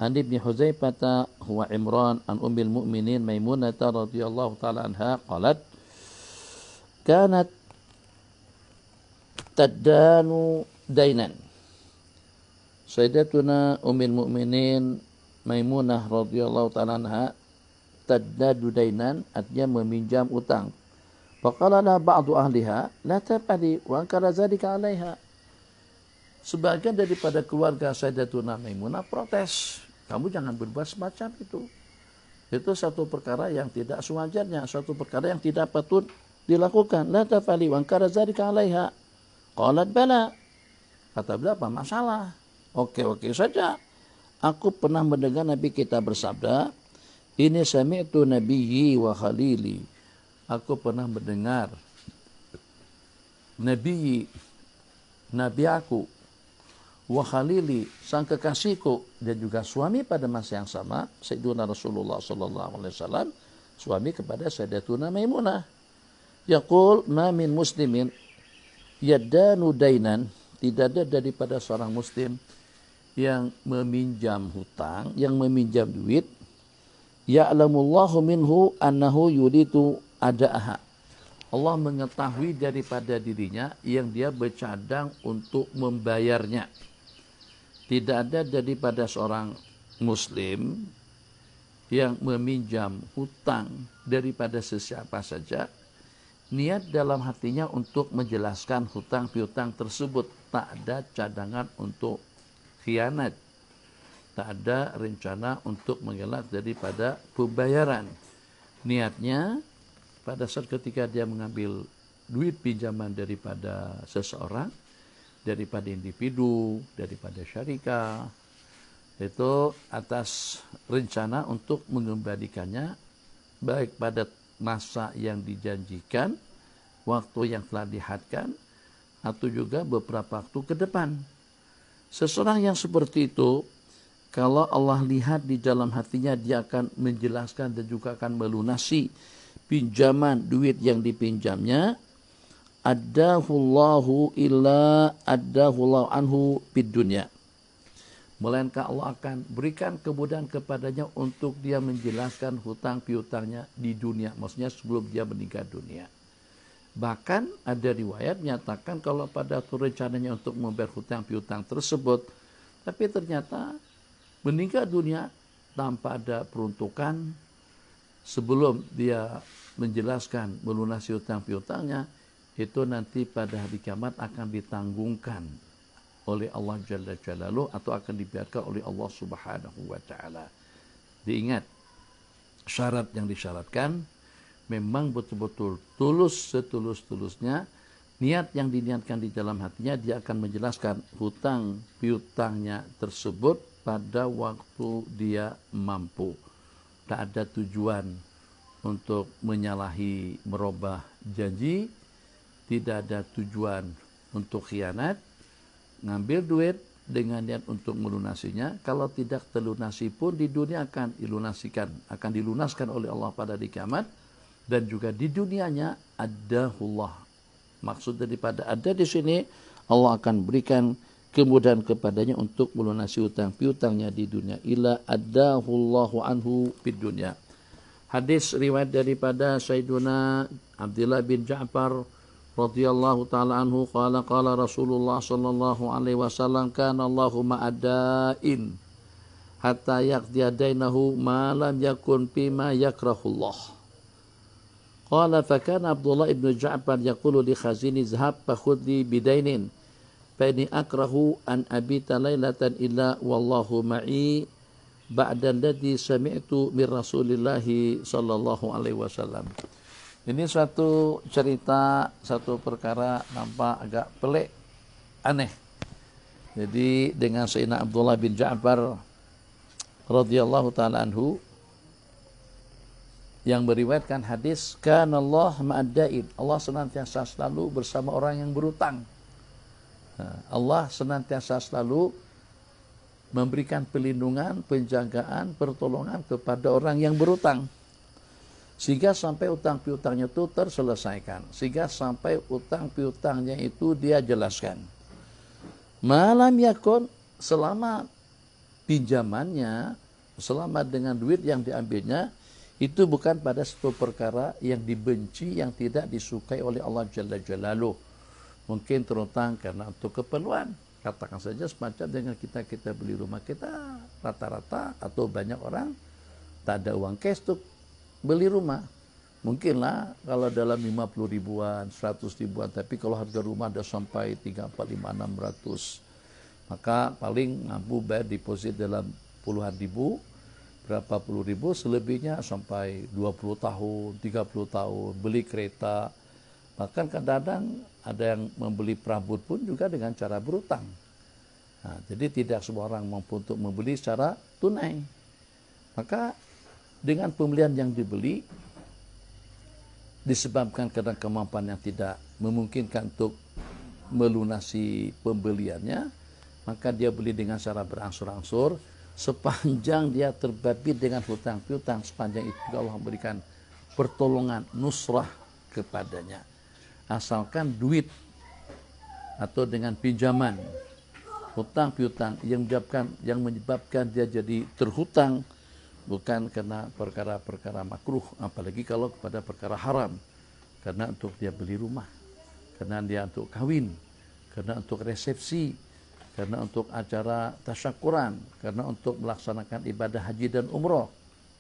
an ibn Huzaifah huwa Imran an ummil mu'minin Maimunah radhiyallahu ta'ala anha qalat kanat tadanu dainan. Sayyidatuna ummil mu'minin Maimunah radhiyallahu ta'ala anha tadadu dainan, artinya meminjam utang. Faqala la ba'du ahliha la tab'ali wa ankara zalika 'alaiha. Sebagian daripada keluarga Sayyidatuna Maimunah protes, kamu jangan berbuat semacam itu. Itu satu perkara yang tidak sewajarnya, satu perkara yang tidak patut dilakukan. La tafali wa ankara dzalika 'alaiha. Qalat bala. Kata beliau, apa masalah? Oke saja. Aku pernah mendengar Nabi kita bersabda, ini sami'tu nabiyyi wa khalili. Aku pernah mendengar Nabi aku, wa khalili, sang kekasihku, dan juga suami pada masa yang sama, Sayyiduna Rasulullah sallallahu alaihi wasallam, suami kepada Sayyidatuna Maimunah. Yaqul ma min muslimin yadanu dainan, tidak ada daripada seorang muslim yang meminjam hutang, yang meminjam duit, ya'lamullahu minhu annahu yuridu ada'aha. Allah mengetahui daripada dirinya yang dia bercadang untuk membayarnya. Tidak ada daripada seorang muslim yang meminjam hutang daripada sesiapa saja, niat dalam hatinya untuk menjelaskan hutang piutang tersebut. Tak ada cadangan untuk khianat. Tak ada rencana untuk mengelak daripada pembayaran. Niatnya pada saat ketika dia mengambil duit pinjaman daripada seseorang, daripada individu, daripada syarikat, itu atas rencana untuk mengembalikannya baik pada masa yang dijanjikan, waktu yang telah dihadkan, atau juga beberapa waktu ke depan. Seseorang yang seperti itu, kalau Allah lihat di dalam hatinya, dia akan menjelaskan dan juga akan melunasi pinjaman duit yang dipinjamnya. Addahullahu illa addahullahu anhu bid dunya. Melainkan Allah akan berikan kemudahan kepadanya untuk dia menjelaskan hutang piutangnya di dunia. Maksudnya sebelum dia meninggal dunia. Bahkan ada riwayat menyatakan kalau pada rencananya untuk membayar hutang piutang tersebut, tapi ternyata meninggal dunia tanpa ada peruntukan, sebelum dia menjelaskan melunasi hutang piutangnya, itu nanti pada hari kiamat akan ditanggungkan oleh Allah Jalla Jalaluh atau akan dibiarkan oleh Allah Subhanahu wa Ta'ala. Diingat, syarat yang disyaratkan memang betul-betul tulus setulus-tulusnya, niat yang diniatkan di dalam hatinya, dia akan menjelaskan hutang piutangnya tersebut pada waktu dia mampu. Tak ada tujuan untuk menyalahi, merubah janji, tidak ada tujuan untuk khianat, ngambil duit dengan niat untuk melunasinya. Kalau tidak terlunasi pun di dunia akan dilunaskan oleh Allah pada hari kiamat, dan juga di dunianya addahullah. Maksud daripada ada di sini, Allah akan berikan kemudahan kepadanya untuk melunasi hutang piutangnya di dunia. Ila addahullahu anhu fid dunya. Hadis riwayat daripada Sayyiduna Abdullah bin Ja'far radhiyallahu taala anhu qala Rasulullah sallallahu alaihi wasallam kana Allahu ma'adain hatta yaqdiya dainahu ma lam yakun bima yakrahullah. Qala fa kana Abdullah ibn Ja'far yaqulu li khazini zhab fakhudh li bidainin fa inni akrahu an abita lailatan illa wallahu ma'i ba'da alladhi sami'tu min Rasulillah sallallahu alaihi wasallam. Ini suatu cerita, satu perkara nampak agak pelik, aneh. Jadi dengan Sayyidina Abdullah bin Ja'far radhiyallahu ta'ala anhu yang meriwayatkan hadis, kana Allah ma'addain, Allah senantiasa selalu bersama orang yang berutang. Allah senantiasa selalu memberikan pelindungan, penjagaan, pertolongan kepada orang yang berutang. Sehingga sampai utang piutangnya itu terselesaikan. Sehingga sampai utang piutangnya itu dia jelaskan. Malam yakun, selama pinjamannya, selama dengan duit yang diambilnya, itu bukan pada satu perkara yang dibenci, yang tidak disukai oleh Allah Jalla Jalaluh. Mungkin terutang karena untuk keperluan. Katakan saja semacam dengan kita beli rumah kita, rata-rata atau banyak orang tak ada uang cash untuk beli rumah. Mungkinlah kalau dalam 50 ribuan, 100 ribuan, tapi kalau harga rumah ada sampai 3, 4, 5, 600 maka paling mampu bayar deposit dalam puluhan ribu, berapa puluh ribu, selebihnya sampai 20 tahun, 30 tahun, beli kereta. Bahkan kadang-kadang ada yang membeli perabot pun juga dengan cara berutang. Nah, jadi tidak semua orang mampu untuk membeli secara tunai. Maka dengan pembelian yang dibeli, disebabkan karena kemampuan yang tidak memungkinkan untuk melunasi pembeliannya, maka dia beli dengan cara berangsur-angsur. Sepanjang dia terbabit dengan hutang piutang, sepanjang itu Allah memberikan pertolongan, nusrah kepadanya. Asalkan duit atau dengan pinjaman, hutang piutang yang menyebabkan dia jadi terhutang, bukan karena perkara-perkara makruh, apalagi kalau kepada perkara haram, karena untuk dia beli rumah, karena dia untuk kawin, karena untuk resepsi, karena untuk acara tasyakuran, karena untuk melaksanakan ibadah haji dan umroh.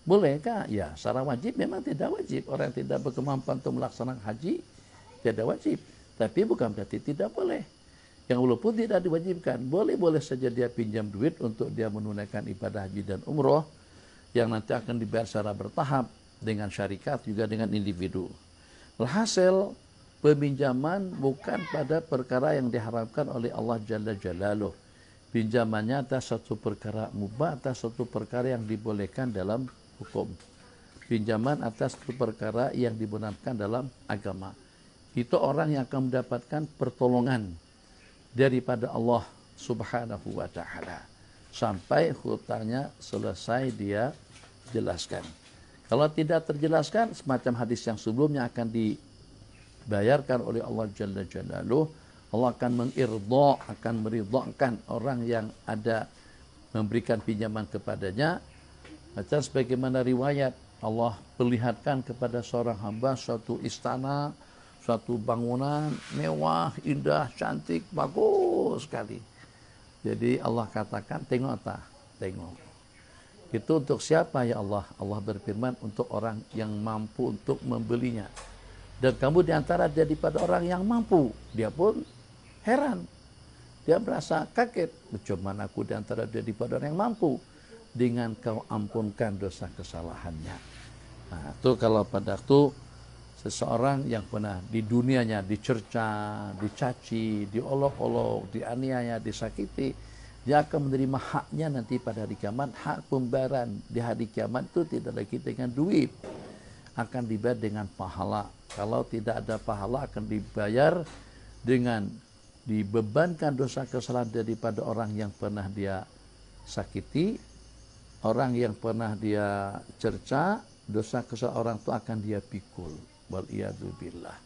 Bolehkah? Ya, secara wajib memang tidak wajib. Orang yang tidak berkemampuan untuk melaksanakan haji tidak wajib, tapi bukan berarti tidak boleh. Yang walaupun tidak diwajibkan, boleh-boleh saja dia pinjam duit untuk dia menunaikan ibadah haji dan umroh, yang nanti akan dibayar secara bertahap dengan syarikat juga dengan individu. Alhasil, peminjaman bukan pada perkara yang diharamkan oleh Allah Jalla Jalaluh. Pinjamannya atas satu perkara mubah, atas satu perkara yang dibolehkan dalam hukum. Pinjaman atas satu perkara yang dibenarkan dalam agama. Itu orang yang akan mendapatkan pertolongan daripada Allah Subhanahu wa ta'ala. Sampai hutangnya selesai dia jelaskan. Kalau tidak terjelaskan, semacam hadis yang sebelumnya akan dibayarkan oleh Allah Jalla Jalaluh. Allah akan akan meridhakan orang yang ada memberikan pinjaman kepadanya. Macam sebagaimana riwayat, Allah perlihatkan kepada seorang hamba suatu istana, suatu bangunan mewah, indah, cantik, bagus sekali. Jadi Allah katakan, tengok tak? Tengok. Itu untuk siapa ya Allah? Allah berfirman, untuk orang yang mampu untuk membelinya. Dan kamu diantara daripada orang yang mampu. Dia pun heran. Dia merasa kaget. Bagaimana aku diantara daripada orang yang mampu? Dengan kau ampunkan dosa kesalahannya. Nah, itu kalau pada itu seseorang yang pernah di dunianya dicerca, dicaci, diolok-olok, dianiaya, disakiti, dia akan menerima haknya nanti pada hari kiamat. Hak pembayaran di hari kiamat itu tidak lagi dengan duit, akan dibayar dengan pahala. Kalau tidak ada pahala, akan dibayar dengan dibebankan dosa kesalahan daripada orang yang pernah dia sakiti, orang yang pernah dia cerca, dosa kesalahan orang itu akan dia pikul. Waliyadzubillah.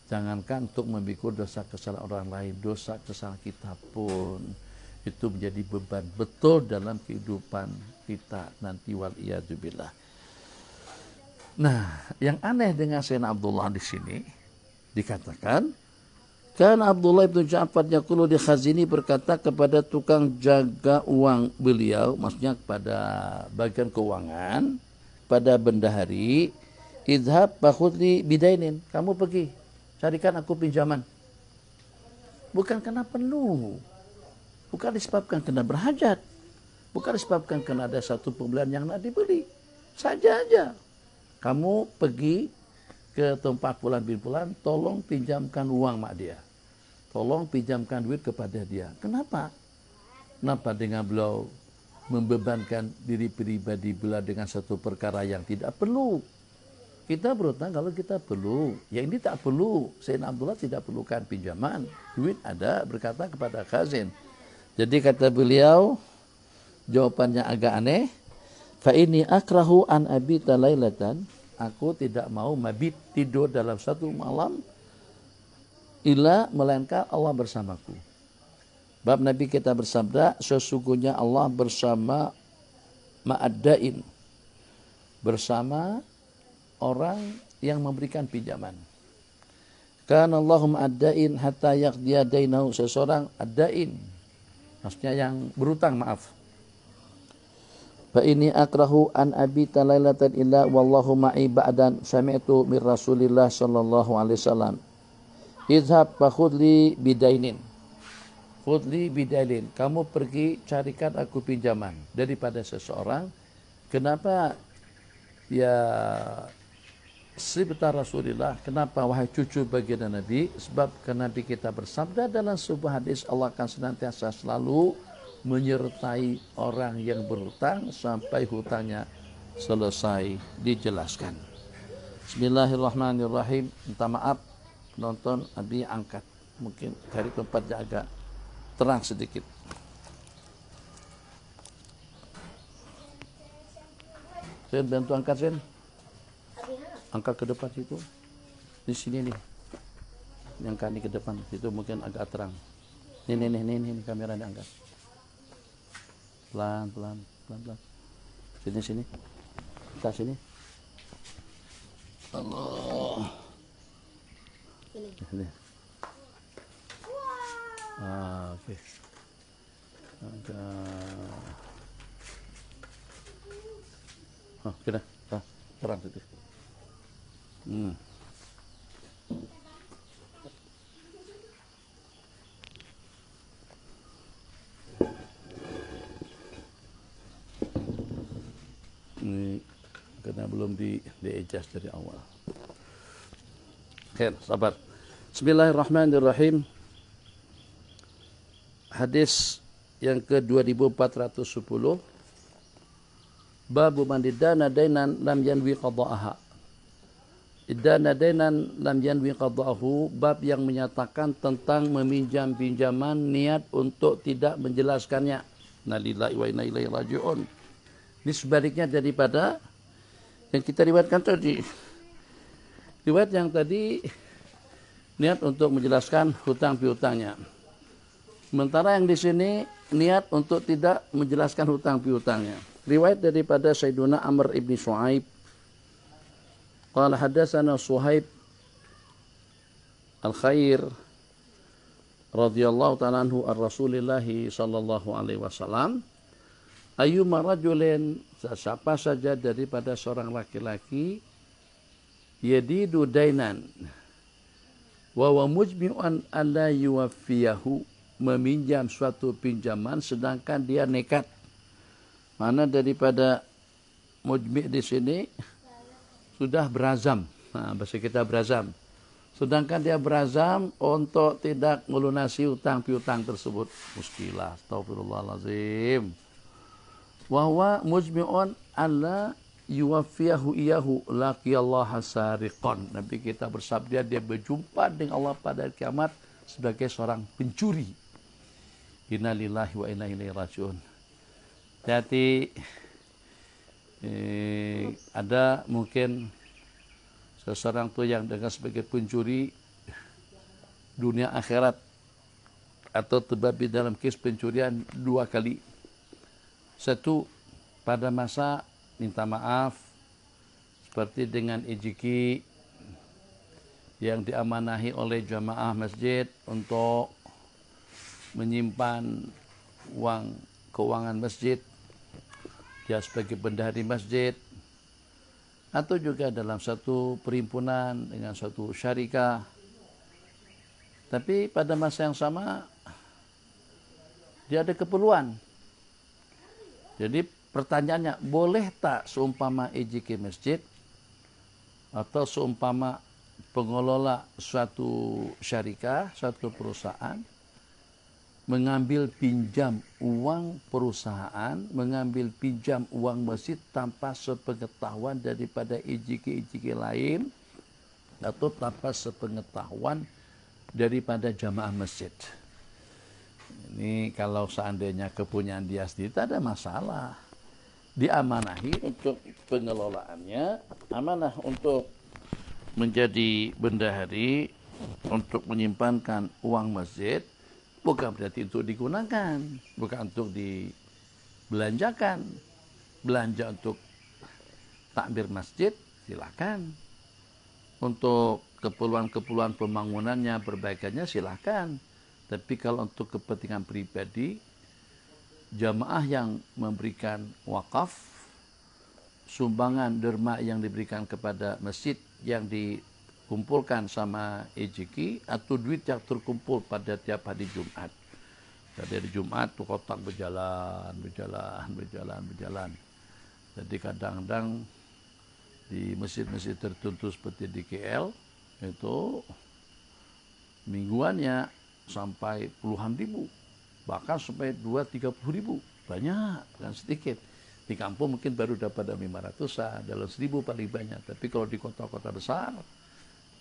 Jangankan untuk memikul dosa kesalahan orang lain, dosa kesalahan kita pun itu menjadi beban betul dalam kehidupan kita nanti. Waliyadzubillah. Nah, yang aneh dengan Sayyidina Abdullah di sini dikatakan, kan Abdullah bin Ja'far yaqulu di khazini, berkata kepada tukang jaga uang beliau, maksudnya kepada bagian keuangan, pada bendahari, idhab fakhudli bidainin, kamu pergi carikan aku pinjaman. Bukan karena perlu, bukan disebabkan karena berhajat, bukan disebabkan karena ada satu pembelian yang nak dibeli, saja aja. Kamu pergi ke tempat Fulan bin Fulan, tolong pinjamkan uang mak dia, tolong pinjamkan duit kepada dia. Kenapa? Kenapa dengan beliau membebankan diri pribadi beliau dengan satu perkara yang tidak perlu? Kita berutang kalau kita perlu. Yang ini tak perlu. Sayyidina Abdullah tidak perlukan pinjaman. Duit ada, berkata kepada khazin. Jadi kata beliau, jawabannya agak aneh. Fa ini akrahu an abita lailatan. Aku tidak mau mabit, tidur dalam satu malam, illa melainkan Allah bersamaku. Bab Nabi kita bersabda, sesungguhnya Allah bersama ma'addain, bersama orang yang memberikan pinjaman. Kana Allahum addain hatta yaqdiya dainahu, seseorang addain, maksudnya yang berutang, maaf. Fa ini akrahu an abita lailatan illa wallahu ma'i ba'dan sami'tu min Rasulillah sallallahu alaihi wasallam. Idhab fakhudli bidainin. khudli bidalin, kamu pergi carikan aku pinjaman daripada seseorang. Kenapa ya Sibta Rasulullah, kenapa wahai cucu baginda Nabi? Sebab karena Nabi kita bersabda dalam sebuah hadis, Allah akan senantiasa selalu menyertai orang yang berhutang sampai hutangnya selesai dijelaskan. Bismillahirrahmanirrahim. Minta maaf penonton, Abi angkat mungkin dari tempatnya agak terang sedikit. Sen, bantu angkat Sen. Angkat ke depan situ. Di sini nih. Yang kali ke depan situ mungkin agak terang. Nih kamera diangkat. Pelan. Sini. Kita sini. Allah. Sini. Oke. Kena. Terang situ. Ini karena belum di-adjust dari awal. Oke, sahabat. Bismillahirrahmanirrahim. Hadis yang ke-2410. Babu man dana dainan lam yanwi qada'aha. Dana dainan lam yanwi qada'ahu, bab yang menyatakan tentang meminjam pinjaman niat untuk tidak menjelaskannya. Nalillahi wa inna ilaihi raji'un. Ini sebaliknya daripada yang kita riwayatkan tadi. Riwayat yang tadi niat untuk menjelaskan hutang piutangnya. Sementara yang di sini niat untuk tidak menjelaskan hutang piutangnya. Riwayat daripada Sayyiduna Amr ibn Shu'aib. Qala hadatsana Suhaib al-Khair radhiyallahu ta'ala anhu ar-Rasulillah sallallahu alaihi wasallam. Ayyuma rajulin, siapa saja daripada seorang laki-laki, yadidu dainan wa mujmi'an alla yuwaffiyahu, meminjam suatu pinjaman sedangkan dia nekat. Mana daripada mujmi' di sini sudah berazam. Bahasa kita berazam. Sedangkan dia berazam untuk tidak melunasi hutang piutang tersebut. Muskilah, astagfirullahalazim. Wa huwa mujmi'un alla yuwaffiyahu iyahu laqiyallaha sariqan. Nabi kita bersabda dia berjumpa dengan Allah pada hari kiamat sebagai seorang pencuri. Innalillahi wa inna ilaihi raji'un. Jadi ada mungkin seseorang tuh yang dengan sebagai pencuri dunia akhirat atau terbabi dalam kes pencurian 2 kali. Satu, pada masa minta maaf seperti dengan ijiki yang diamanahi oleh jamaah masjid untuk menyimpan keuangan masjid, dia sebagai bendahari masjid, atau juga dalam satu perhimpunan dengan suatu syarikah. Tapi pada masa yang sama dia ada keperluan. Jadi pertanyaannya, boleh tak seumpama ijiki masjid atau seumpama pengelola suatu syarikah, suatu perusahaan mengambil pinjam uang perusahaan, mengambil pinjam uang masjid tanpa sepengetahuan daripada ijiki-ijiki lain atau tanpa sepengetahuan daripada jamaah masjid. Ini kalau seandainya kepunyaan dia sendiri tak ada masalah. Diamanahi untuk pengelolaannya, amanah untuk menjadi bendahari, untuk menyimpankan uang masjid. Bukan berarti untuk digunakan, bukan untuk dibelanjakan. Belanja untuk takmir masjid, silakan. Untuk keperluan-keperluan pembangunannya, perbaikannya, silakan. Tapi kalau untuk kepentingan pribadi, jamaah yang memberikan wakaf, sumbangan derma yang diberikan kepada masjid yang dikumpulkan sama EJK, atau duit yang terkumpul pada tiap hari Jumat, Jadi hari Jumat tuh kotak berjalan. Jadi kadang-kadang di masjid-masjid tertentu seperti di KL itu mingguannya sampai puluhan ribu, bahkan sampai 2-30 ribu, banyak, bukan sedikit. Di kampung mungkin baru dapat 500-an, dalam 1000 paling banyak. Tapi kalau di kota-kota besar,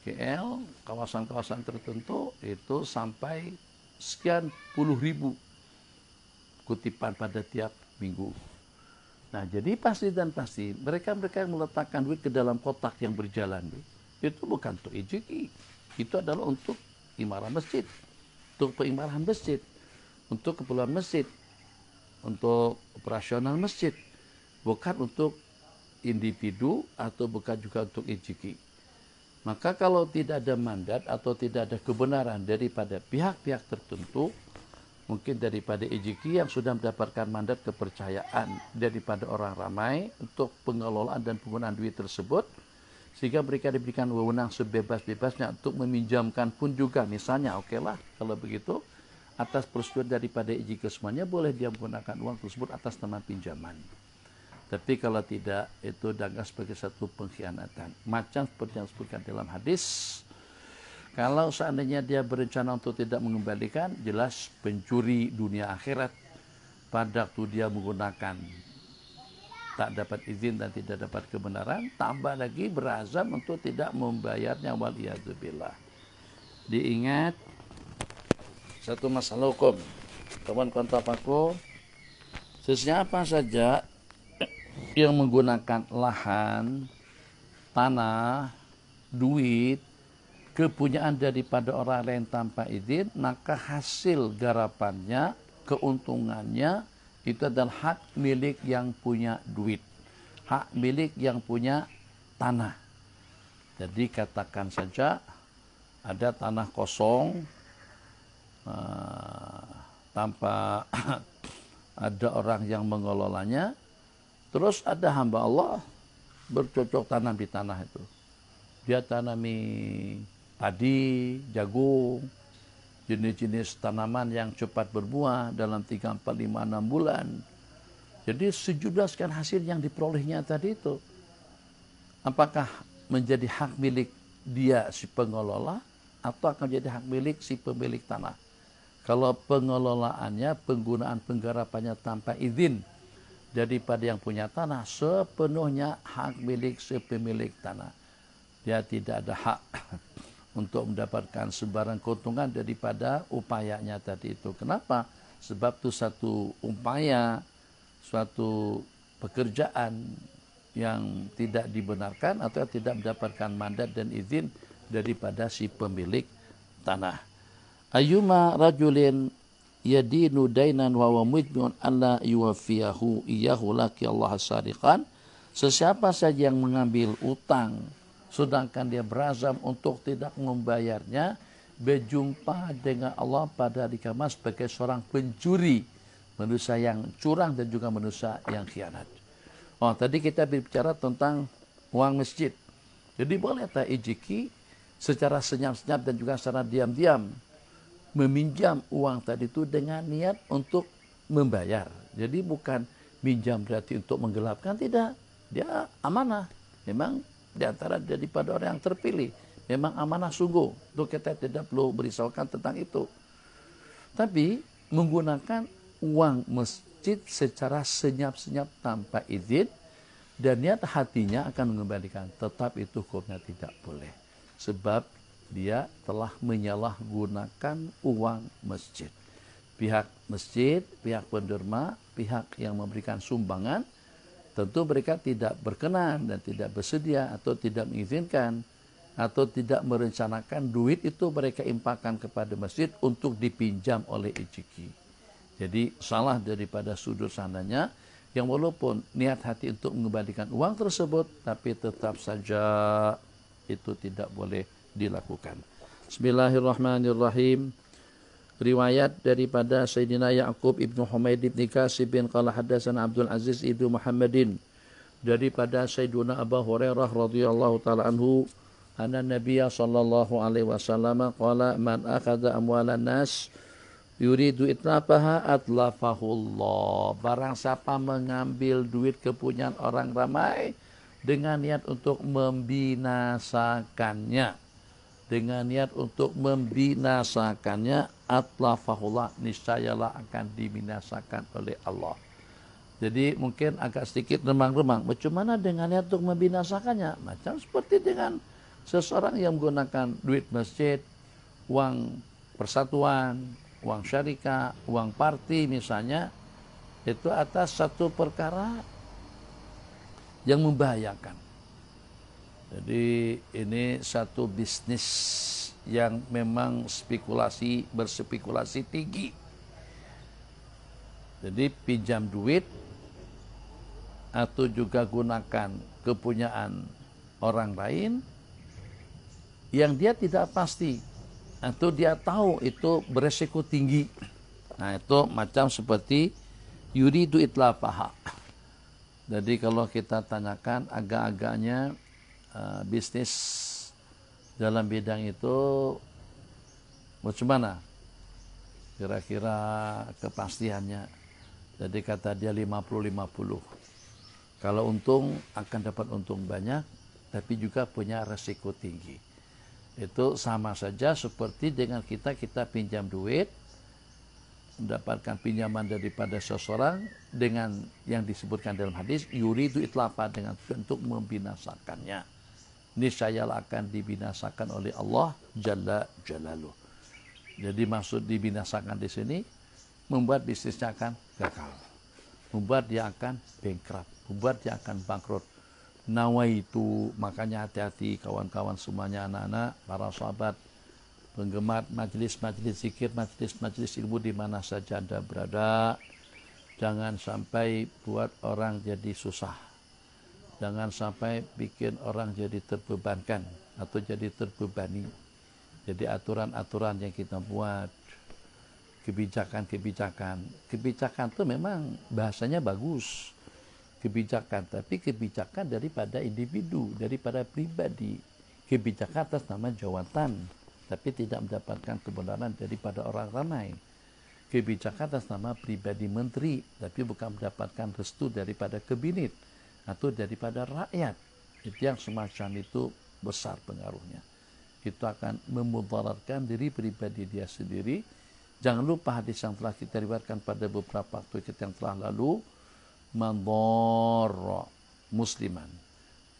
KL, kawasan-kawasan tertentu itu sampai sekian puluh ribu kutipan pada tiap minggu. Nah, jadi pasti mereka yang meletakkan duit ke dalam kotak yang berjalan itu bukan untuk ijeki, itu adalah untuk imaran masjid, untuk pengimarahan masjid, untuk keperluan masjid, untuk operasional masjid, bukan untuk individu atau bukan juga untuk ijeki. Maka kalau tidak ada mandat atau tidak ada kebenaran daripada pihak-pihak tertentu, mungkin daripada ijeki yang sudah mendapatkan mandat kepercayaan daripada orang ramai untuk pengelolaan dan penggunaan duit tersebut, sehingga mereka diberikan wewenang sebebas-bebasnya untuk meminjamkan pun juga, misalnya okelah kalau begitu atas persetujuan daripada ijeki semuanya boleh dia menggunakan uang tersebut atas nama pinjaman. Tapi kalau tidak, itu dianggap sebagai satu pengkhianatan. Macam seperti yang disebutkan dalam hadis, kalau seandainya dia berencana untuk tidak mengembalikan, jelas pencuri dunia akhirat. Pada waktu dia menggunakan tak dapat izin dan tidak dapat kebenaran, tambah lagi berazam untuk tidak membayarnya, waliyadzubillah. Diingat satu masalah hukum, kawan-kawan tapaku, sesiapa saja yang menggunakan lahan, tanah, duit, kepunyaan daripada orang lain tanpa izin, maka hasil garapannya, keuntungannya itu adalah hak milik yang punya duit, hak milik yang punya tanah. Jadi katakan saja ada tanah kosong tanpa ada orang yang mengelolanya, terus ada hamba Allah bercocok tanam di tanah itu. Dia tanami padi, jagung, jenis-jenis tanaman yang cepat berbuah dalam 3, 4, 5, 6 bulan. Jadi sejumlah sekian hasil yang diperolehnya tadi itu, apakah menjadi hak milik dia si pengelola atau akan menjadi hak milik si pemilik tanah? Kalau pengelolaannya, penggunaan penggarapannya tanpa izin daripada yang punya tanah, sepenuhnya hak milik si pemilik tanah. Dia tidak ada hak untuk mendapatkan sebarang keuntungan daripada upayanya tadi itu. Kenapa? Sebab itu satu upaya, suatu pekerjaan yang tidak dibenarkan atau tidak mendapatkan mandat dan izin daripada si pemilik tanah. Ayyuma rajulin yadinu dainan wa huwa mujmi'un alla yuwaffiyahu iyyahu laki Allah sadiqan. Sesiapa saja yang mengambil utang sedangkan dia berazam untuk tidak membayarnya, berjumpa dengan Allah pada hari kiamat sebagai seorang pencuri, manusia yang curang dan juga manusia yang khianat. Oh, tadi kita bicara tentang uang masjid. Jadi boleh tak ijeki secara senyap-senyap dan juga secara diam-diam meminjam uang tadi itu dengan niat untuk membayar. Jadi bukan minjam berarti untuk menggelapkan, tidak. Dia amanah. Memang di antara daripada orang yang terpilih, memang amanah sungguh. Untuk kita tidak perlu berisaukan tentang itu. Tapi menggunakan uang masjid secara senyap-senyap tanpa izin dan niat hatinya akan mengembalikan, tetap itu hukumnya tidak boleh. Sebab dia telah menyalahgunakan uang masjid. Pihak masjid, pihak penderma, pihak yang memberikan sumbangan, tentu mereka tidak berkenan dan tidak bersedia atau tidak mengizinkan atau tidak merencanakan duit itu mereka impakkan kepada masjid untuk dipinjam oleh ijeki. Jadi salah daripada sudut sananya, yang walaupun niat hati untuk mengembalikan uang tersebut, tapi tetap saja itu tidak boleh dilakukan. Bismillahirrahmanirrahim. Riwayat daripada Sayyidina Ya'qub ibnu Humaid ibn Kasib bin qala hadatsana Abdul Aziz ibnu Muhammadin, daripada Sayyidina Abu Hurairah radhiyallahu taala anhu, anna Nabiya sallallahu alaihi wasallam qala man akhadha amwalan nas Yuridu itlafaha atlafahullah. Barang siapa mengambil duit kepunyaan orang ramai dengan niat untuk membinasakannya, dengan niat untuk membinasakannya, atlafahullah, niscayalah akan dibinasakan oleh Allah. Jadi mungkin agak sedikit remang-remang. Bagaimana dengan niat untuk membinasakannya? Macam seperti dengan seseorang yang menggunakan duit masjid, uang persatuan, uang syarikat, uang parti misalnya, itu atas satu perkara yang membahayakan. Jadi ini satu bisnis yang memang berspekulasi tinggi. Jadi pinjam duit atau juga gunakan kepunyaan orang lain yang dia tidak pasti atau dia tahu itu beresiko tinggi. Nah, itu macam seperti yuridu itlafaha. Jadi kalau kita tanyakan agak-agaknya bisnis dalam bidang itu bagaimana kira-kira kepastiannya. Jadi kata dia 50-50. Kalau untung akan dapat untung banyak, tapi juga punya resiko tinggi. Itu sama saja seperti dengan kita pinjam duit, mendapatkan pinjaman daripada seseorang dengan yang disebutkan dalam hadis, yuridu itlafa, dengan bentuk membinasakannya. Niscayalah akan dibinasakan oleh Allah Jalla Jalaluh. Jadi maksud dibinasakan di sini, membuat bisnisnya akan gagal, membuat dia akan bankrupt, membuat dia akan bangkrut. Nawaitu, makanya hati-hati kawan-kawan semuanya, anak-anak, para sahabat, penggemar majelis-majelis zikir, majelis-majelis ilmu di mana saja Anda berada. Jangan sampai buat orang jadi susah. Jangan sampai bikin orang jadi terbebankan atau jadi terbebani. Jadi aturan-aturan yang kita buat, kebijakan itu memang bahasanya bagus, kebijakan, tapi kebijakan daripada individu, daripada pribadi. Kebijakan atas nama jawatan, tapi tidak mendapatkan kebenaran daripada orang ramai. Kebijakan atas nama pribadi menteri, tapi bukan mendapatkan restu daripada kabinet atau daripada rakyat. Itu yang semacam itu besar pengaruhnya. Itu akan memudaratkan diri pribadi dia sendiri. Jangan lupa hadis yang telah kita riwayatkan pada beberapa waktu kita yang telah lalu, man dharra musliman,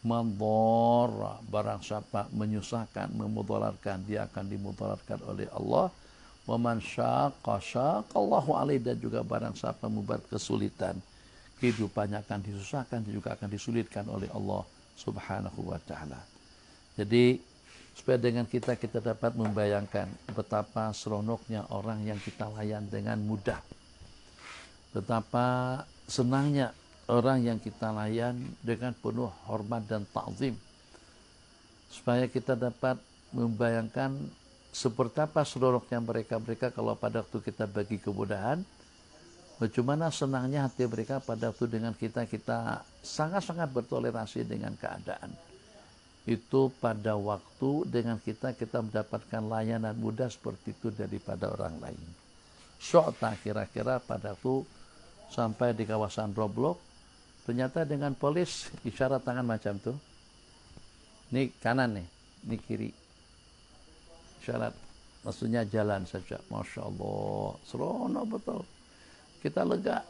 man dharra, barang siapa menyusahkan, memudaratkan, dia akan dimudaratkan oleh Allah. Wa man syaqqa syaqallahu alaihi, dan juga barang siapa membuat kesulitan, kehidupannya akan disusahkan, juga akan disulitkan oleh Allah Subhanahu wa taala. Jadi supaya dengan kita dapat membayangkan betapa seronoknya orang yang kita layan dengan mudah, betapa senangnya orang yang kita layan dengan penuh hormat dan ta'zim, supaya kita dapat membayangkan seperti apa seronoknya mereka kalau pada waktu kita bagi kemudahan, bagaimana senangnya hati mereka pada waktu dengan kita sangat-sangat bertoleransi dengan keadaan. Itu pada waktu dengan kita mendapatkan layanan mudah seperti itu daripada orang lain. Syu'ta, kira-kira pada waktu sampai di kawasan Roblok, ternyata dengan polis isyarat tangan macam tuh. Ini kanan nih, ini kiri. Isyarat, maksudnya jalan saja. Masya Allah, seronok betul. Kita lega.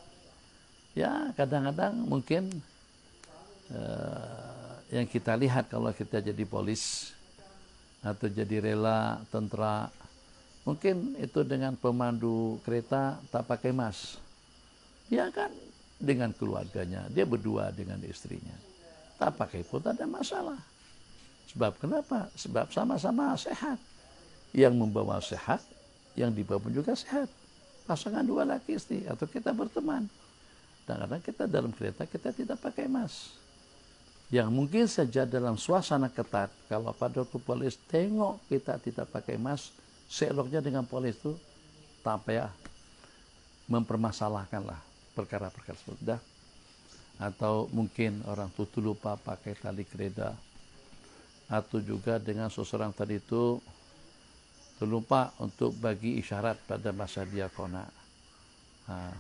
Ya, kadang-kadang mungkin yang kita lihat kalau kita jadi polis atau jadi rela tentara, mungkin itu dengan pemandu kereta tak pakai mas, dia kan dengan keluarganya, dia berdua dengan istrinya, tak pakai pun tak ada masalah. Sebab kenapa? Sebab sama-sama sehat. Yang membawa sehat, yang dibawa pun juga sehat. Pasangan dua laki istri atau kita berteman, kadang-kadang kita dalam kereta kita tidak pakai mas. Yang mungkin saja dalam suasana ketat, kalau pada waktu polis tengok kita tidak pakai mask, seeloknya dengan polis itu tak payah mempermasalahkanlah perkara-perkara seperti itu. Atau mungkin orang itu lupa pakai tali kereta, atau juga dengan seseorang tadi itu lupa untuk bagi isyarat pada masa diakona.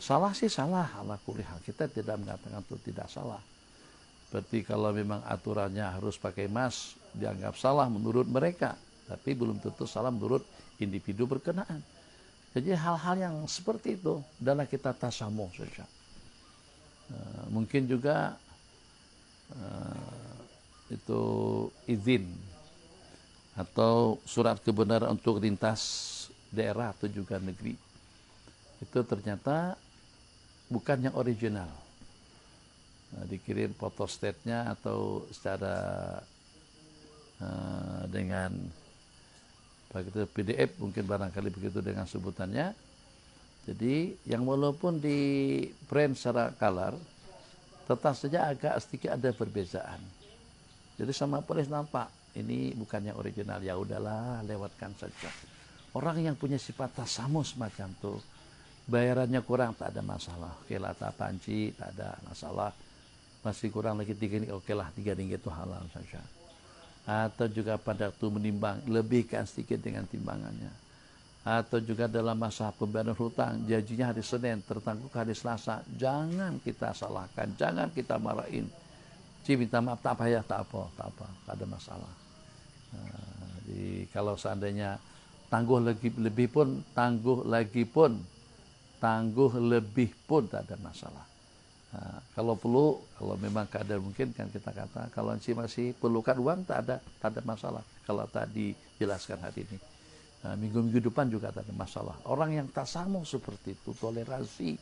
Salah sih salah, ala kulli hal. Kita tidak mengatakan itu tidak salah. Seperti kalau memang aturannya harus pakai mask, dianggap salah menurut mereka, tapi belum tentu salah menurut individu berkenaan. Jadi hal-hal yang seperti itu adalah kita tasamuh saja. Mungkin juga itu izin atau surat kebenaran untuk lintas daerah atau juga negeri. Itu ternyata bukan yang original. Dikirim photostat-nya atau secara dengan begitu PDF, mungkin barangkali begitu dengan sebutannya. Jadi yang walaupun di print secara color, tetap saja agak sedikit ada perbedaan. Jadi sama polis nampak ini bukan yang original, ya udahlah lewatkan saja. Orang yang punya sifat tasamuh semacam itu, bayarannya kurang tak ada masalah. Oke lah, tak panci tak ada masalah. Masih kurang lagi 3 ringgit, oke lah 3 ringgit itu halal saja. Atau juga pada waktu menimbang, lebihkan sedikit dengan timbangannya. Atau juga dalam masa pembayaran hutang, janjinya hari Senin, tertangguh hari Selasa, jangan kita salahkan, jangan kita marahin. Minta maaf, tak apa ya, tak apa, tak ada masalah. Jadi kalau seandainya tangguh lebih pun tak ada masalah. Kalau perlu, kalau memang keadaan mungkin kan kita kata, kalau masih perlukan uang tak ada masalah. Kalau tadi dijelaskan hari ini, minggu-minggu depan juga tak ada masalah. Orang yang tasamuh seperti itu, toleransi,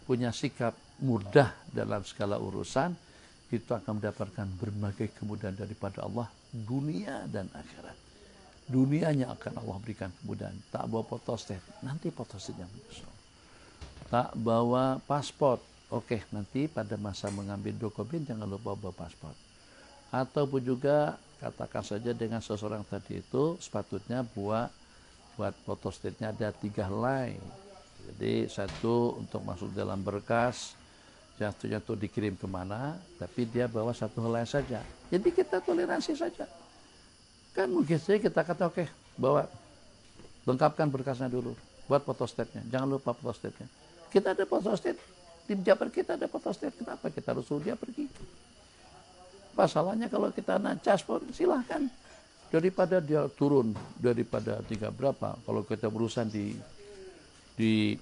punya sikap mudah dalam segala urusan, itu akan mendapatkan berbagai kemudahan daripada Allah, dunia dan akhirat. Dunianya akan Allah berikan kemudahan. Tak bawa photostat, nanti photostat yang besar. Tak bawa paspor, oke, nanti pada masa mengambil dokumen jangan lupa bawa paspor. Ataupun juga katakan saja dengan seseorang tadi itu sepatutnya buat fotostatnya ada 3 helai. Jadi satu untuk masuk dalam berkas, satunya untuk dikirim kemana, tapi dia bawa 1 helai saja. Jadi kita toleransi saja. Kan mungkin saja kita kata oke, bawa, lengkapkan berkasnya dulu, buat fotostatnya, jangan lupa fotostatnya. Kita ada photostat, di pejabat kita ada photostat, kenapa kita harus suruh dia pergi? Masalahnya kalau kita nacas pun silahkan. Daripada dia turun, daripada 3 berapa, kalau kita berurusan di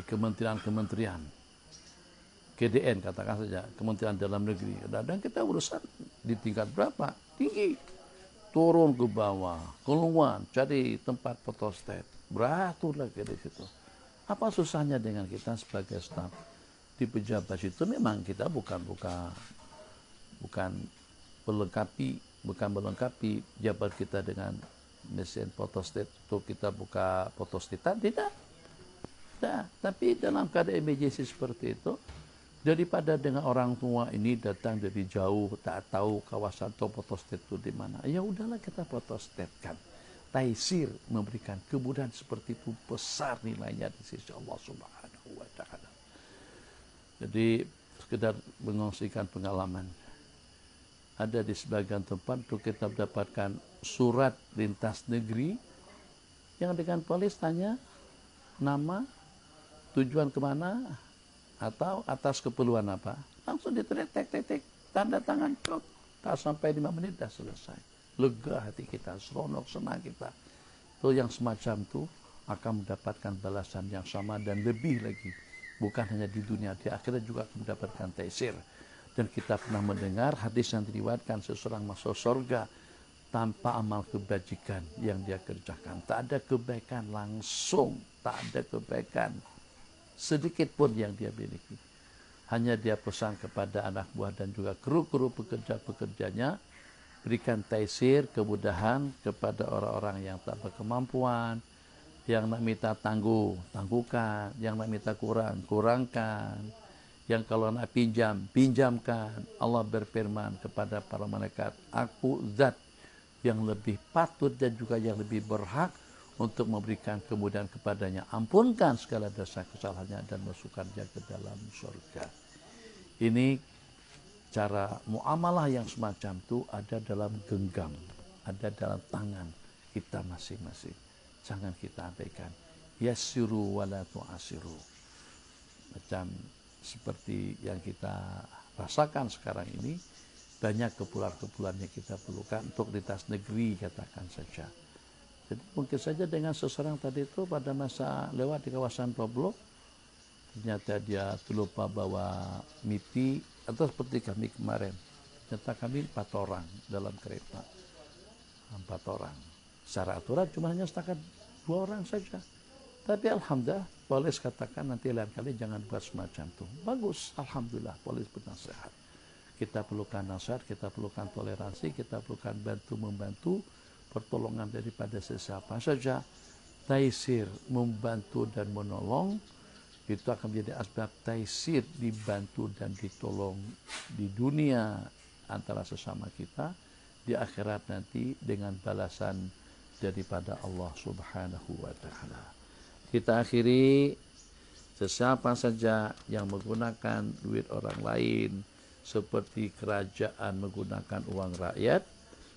kementerian, KDN katakan saja, Kementerian Dalam Negeri, kadang kita urusan di tingkat berapa, tinggi, turun ke bawah, keluar, cari tempat photostat, beratur lagi di situ. Apa susahnya dengan kita sebagai staf di pejabat itu? Memang kita bukan melengkapi jabat kita dengan mesin photostat untuk kita buka photostatan, tidak. Tapi dalam keadaan emergency seperti itu, daripada dengan orang tua ini datang dari jauh, tak tahu kawasan atau photostat itu di mana, ya udahlah kita photostatkan. Taisir memberikan kemudahan seperti itu besar nilainya di sisi Allah Subhanahu wa Ta'ala. Jadi sekedar mengongsikan pengalaman. Ada di sebagian tempat untuk kita mendapatkan surat lintas negeri yang dengan polis tanya nama, tujuan kemana, atau atas keperluan apa, langsung ditulis tek, tanda tangan, cok, tak sampai 5 menit dah selesai. Lega hati kita, seronok, senang kita. Itu yang semacam itu akan mendapatkan balasan yang sama dan lebih lagi. Bukan hanya di dunia, di akhirat juga akan mendapatkan taisir. Dan kita pernah mendengar hadis yang diriwayatkan seseorang masuk surga tanpa amal kebajikan yang dia kerjakan. Tak ada kebaikan langsung, tak ada kebaikan sedikit pun yang dia miliki. Hanya dia pesan kepada anak buah dan juga kru-kru pekerja-pekerjanya, berikan taisir, kemudahan kepada orang-orang yang tak berkemampuan, yang nak minta tangguhkan, yang nak minta kurangkan, yang kalau nak pinjamkan. Allah berfirman kepada para malaikat, aku zat yang lebih patut dan juga yang lebih berhak untuk memberikan kemudahan kepadanya. Ampunkan segala dosa kesalahannya dan masukkan dia ke dalam surga. Ini cara muamalah yang semacam itu ada dalam genggam, ada dalam tangan kita masing-masing. Jangan kita abaikan. Yassiru wala tu'asiru. Macam seperti yang kita rasakan sekarang ini, banyak kepulauan-kepulauan yang kita perlukan untuk lintas negeri, katakan saja. Jadi mungkin saja dengan seseorang tadi itu pada masa lewat di kawasan Toblok, ternyata dia lupa bawa MITI, atau seperti kami kemarin, ternyata kami 4 orang dalam kereta. 4 orang. Secara aturan cuma hanya setakat 2 orang saja. Tapi alhamdulillah, polis katakan nanti lain kali jangan buat semacam itu. Bagus, alhamdulillah, polis bernasihat. Kita perlukan nasihat, kita perlukan toleransi, kita perlukan bantu-membantu, pertolongan daripada sesiapa saja. Taisir, membantu dan menolong, itu akan menjadi asbab taisir, dibantu dan ditolong di dunia antara sesama kita, di akhirat nanti dengan balasan daripada Allah Subhanahu wa Ta'ala. Kita akhiri, sesiapa saja yang menggunakan duit orang lain, seperti kerajaan menggunakan uang rakyat,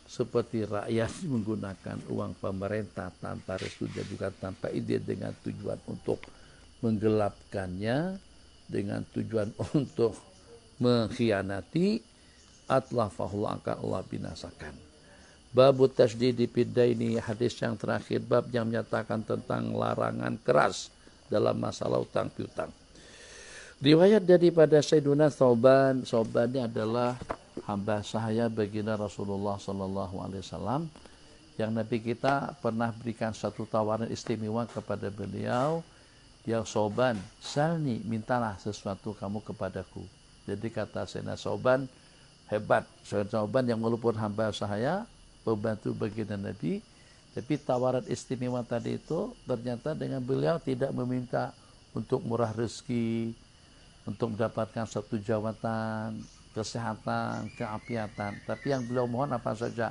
seperti rakyat menggunakan uang pemerintah tanpa restu dan juga tanpa ide, dengan tujuan untuk menggelapkannya, dengan tujuan untuk mengkhianati, atlafahul akan Allah binasakan. Babu tasydidi fid-daini, hadis yang terakhir, bab yang menyatakan tentang larangan keras dalam masalah utang piutang. Riwayat daripada Sayyiduna Thauban. Thauban ini adalah hamba sahaya baginda Rasulullah sallallahu alaihi wasallam, yang Nabi kita pernah berikan satu tawaran istimewa kepada beliau, ya Thauban, salni, mintalah sesuatu kamu kepadaku. Jadi kata Sayyidina Thauban, hebat Sayyidina Thauban yang walaupun hamba sahaya, pembantu baginda Nabi, tapi tawaran istimewa tadi itu ternyata dengan beliau tidak meminta untuk murah rezeki, untuk mendapatkan satu jawatan, kesehatan, keapiatan, tapi yang beliau mohon apa saja,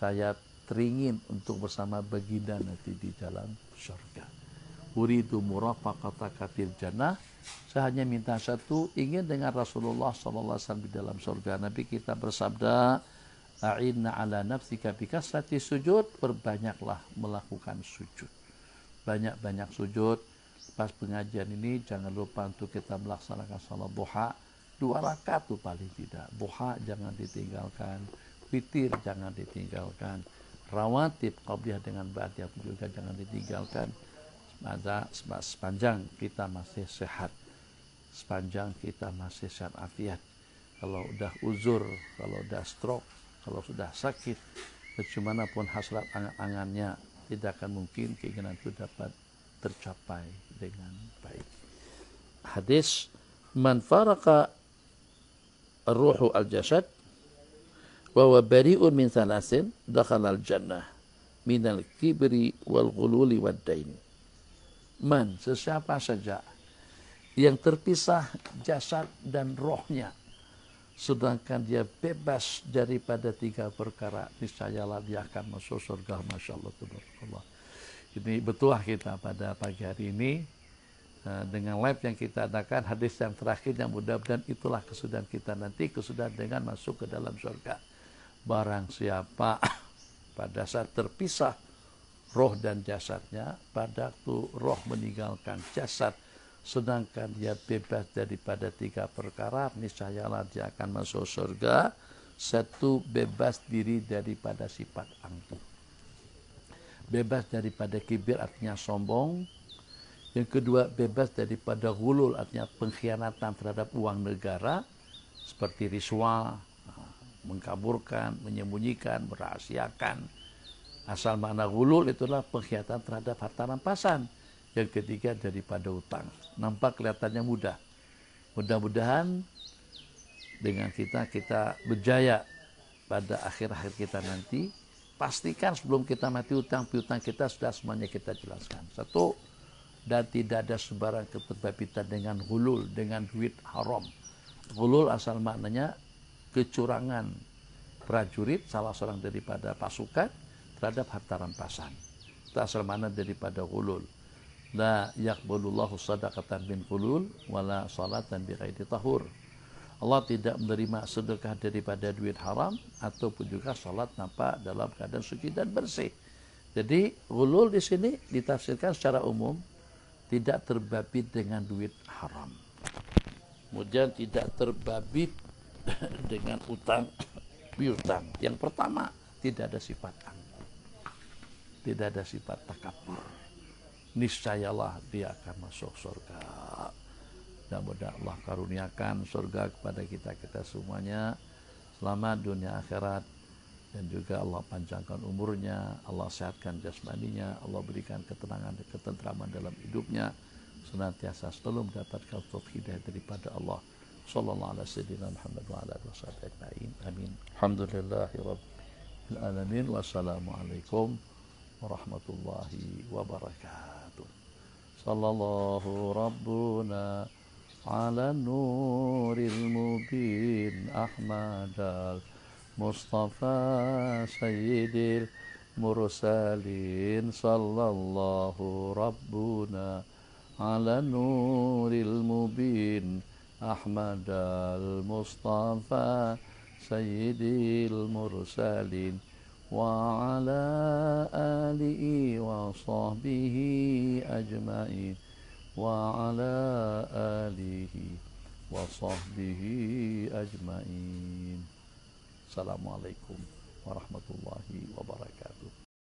saya teringin untuk bersama baginda nanti di dalam surga. Uridu murafaqataka fil jannah, saya hanya minta satu, ingin dengan Rasulullah sallallahu alaihi wasallam di dalam surga. Nabi kita bersabda, a'inna ala nafsika bi kasrati sujud, perbanyaklah melakukan sujud. Banyak-banyak sujud. Pas pengajian ini jangan lupa untuk kita melaksanakan salat duha 2 rakaat tuh paling tidak. Duha jangan ditinggalkan, witir jangan ditinggalkan, rawatib qabliyah dengan ba'diyah juga jangan ditinggalkan. Sepanjang kita masih sehat, sepanjang kita masih sehat afiat. Kalau udah uzur, kalau udah stroke, kalau sudah sakit, bagaimanapun hasrat angan-angannya, tidak akan mungkin keinginan itu dapat tercapai dengan baik. Hadis, man faraka ruhu al-jasad wa huwa bari'un min thalathin dakhala al-jannah minal kibri wal ghululi wad dain. Man, sesiapa saja yang terpisah jasad dan rohnya, sedangkan dia bebas daripada 3 perkara, niscayalah dia akan masuk surga. Masya Allah, tabarakallah. Ini betul kita pada pagi hari ini dengan live yang kita adakan, hadis yang terakhir yang mudah-mudahan itulah kesudahan kita nanti, kesudahan dengan masuk ke dalam surga. Barang siapa pada saat terpisah roh dan jasadnya, pada waktu roh meninggalkan jasad, sedangkan dia bebas daripada 3 perkara, niscayalah dia akan masuk surga. 1, bebas diri daripada sifat angkuh, bebas daripada kibir artinya sombong. Yang kedua, bebas daripada ghulul artinya pengkhianatan terhadap uang negara, seperti riswah, mengkaburkan, menyembunyikan, merahasiakan. Asal makna ghulul itulah pengkhianatan terhadap harta rampasan. Yang ketiga, daripada utang. Nampak kelihatannya mudah. Mudah-mudahan dengan kita berjaya pada akhir-akhir kita nanti. Pastikan sebelum kita mati utang piutang kita sudah semuanya kita jelaskan. 1, dan tidak ada sembarang keterbabitan dengan ghulul, dengan duit haram. Ghulul asal maknanya kecurangan prajurit, salah seorang daripada pasukan, terhadap harta rampasan. Itu asal makna daripada ghulul. La yaqbalullahu sadaqatan bin ghulul wala salatan bi ghairi tahur. Allah tidak menerima sedekah daripada duit haram ataupun juga salat nampak dalam keadaan suci dan bersih. Jadi ghulul di sini ditafsirkan secara umum tidak terbabit dengan duit haram. Kemudian tidak terbabit dengan utang piutang. Yang pertama, tidak ada sifat angkuh. Tidak ada sifat takabur. Niscayalah dia akan masuk surga. Mudah-mudahan Allah karuniakan surga kepada kita semuanya. Selamat dunia akhirat. Dan juga Allah panjangkan umurnya, Allah sehatkan jasmaninya, Allah berikan ketenangan dan ketentraman dalam hidupnya, senantiasa selalu mendapatkan hidayah daripada Allah. Sallallahu alaihi wasallam Muhammad wa ala alihi wasallam. Amin. Alhamdulillahirabbil alamin. Wassalamualaikum warahmatullahi wabarakatuh. Sallallahu rabbuna ala nuril mubin Ahmadal Mustafa Sayyidil Mursalin. Sallallahu rabbuna ala nuril mubin Ahmadal Mustafa Sayyidil Mursalin wa ala alihi wa sahbihi ajma'in wa ala alihi wa sahbihi ajma'in. Assalamualaikum warahmatullahi wabarakatuh.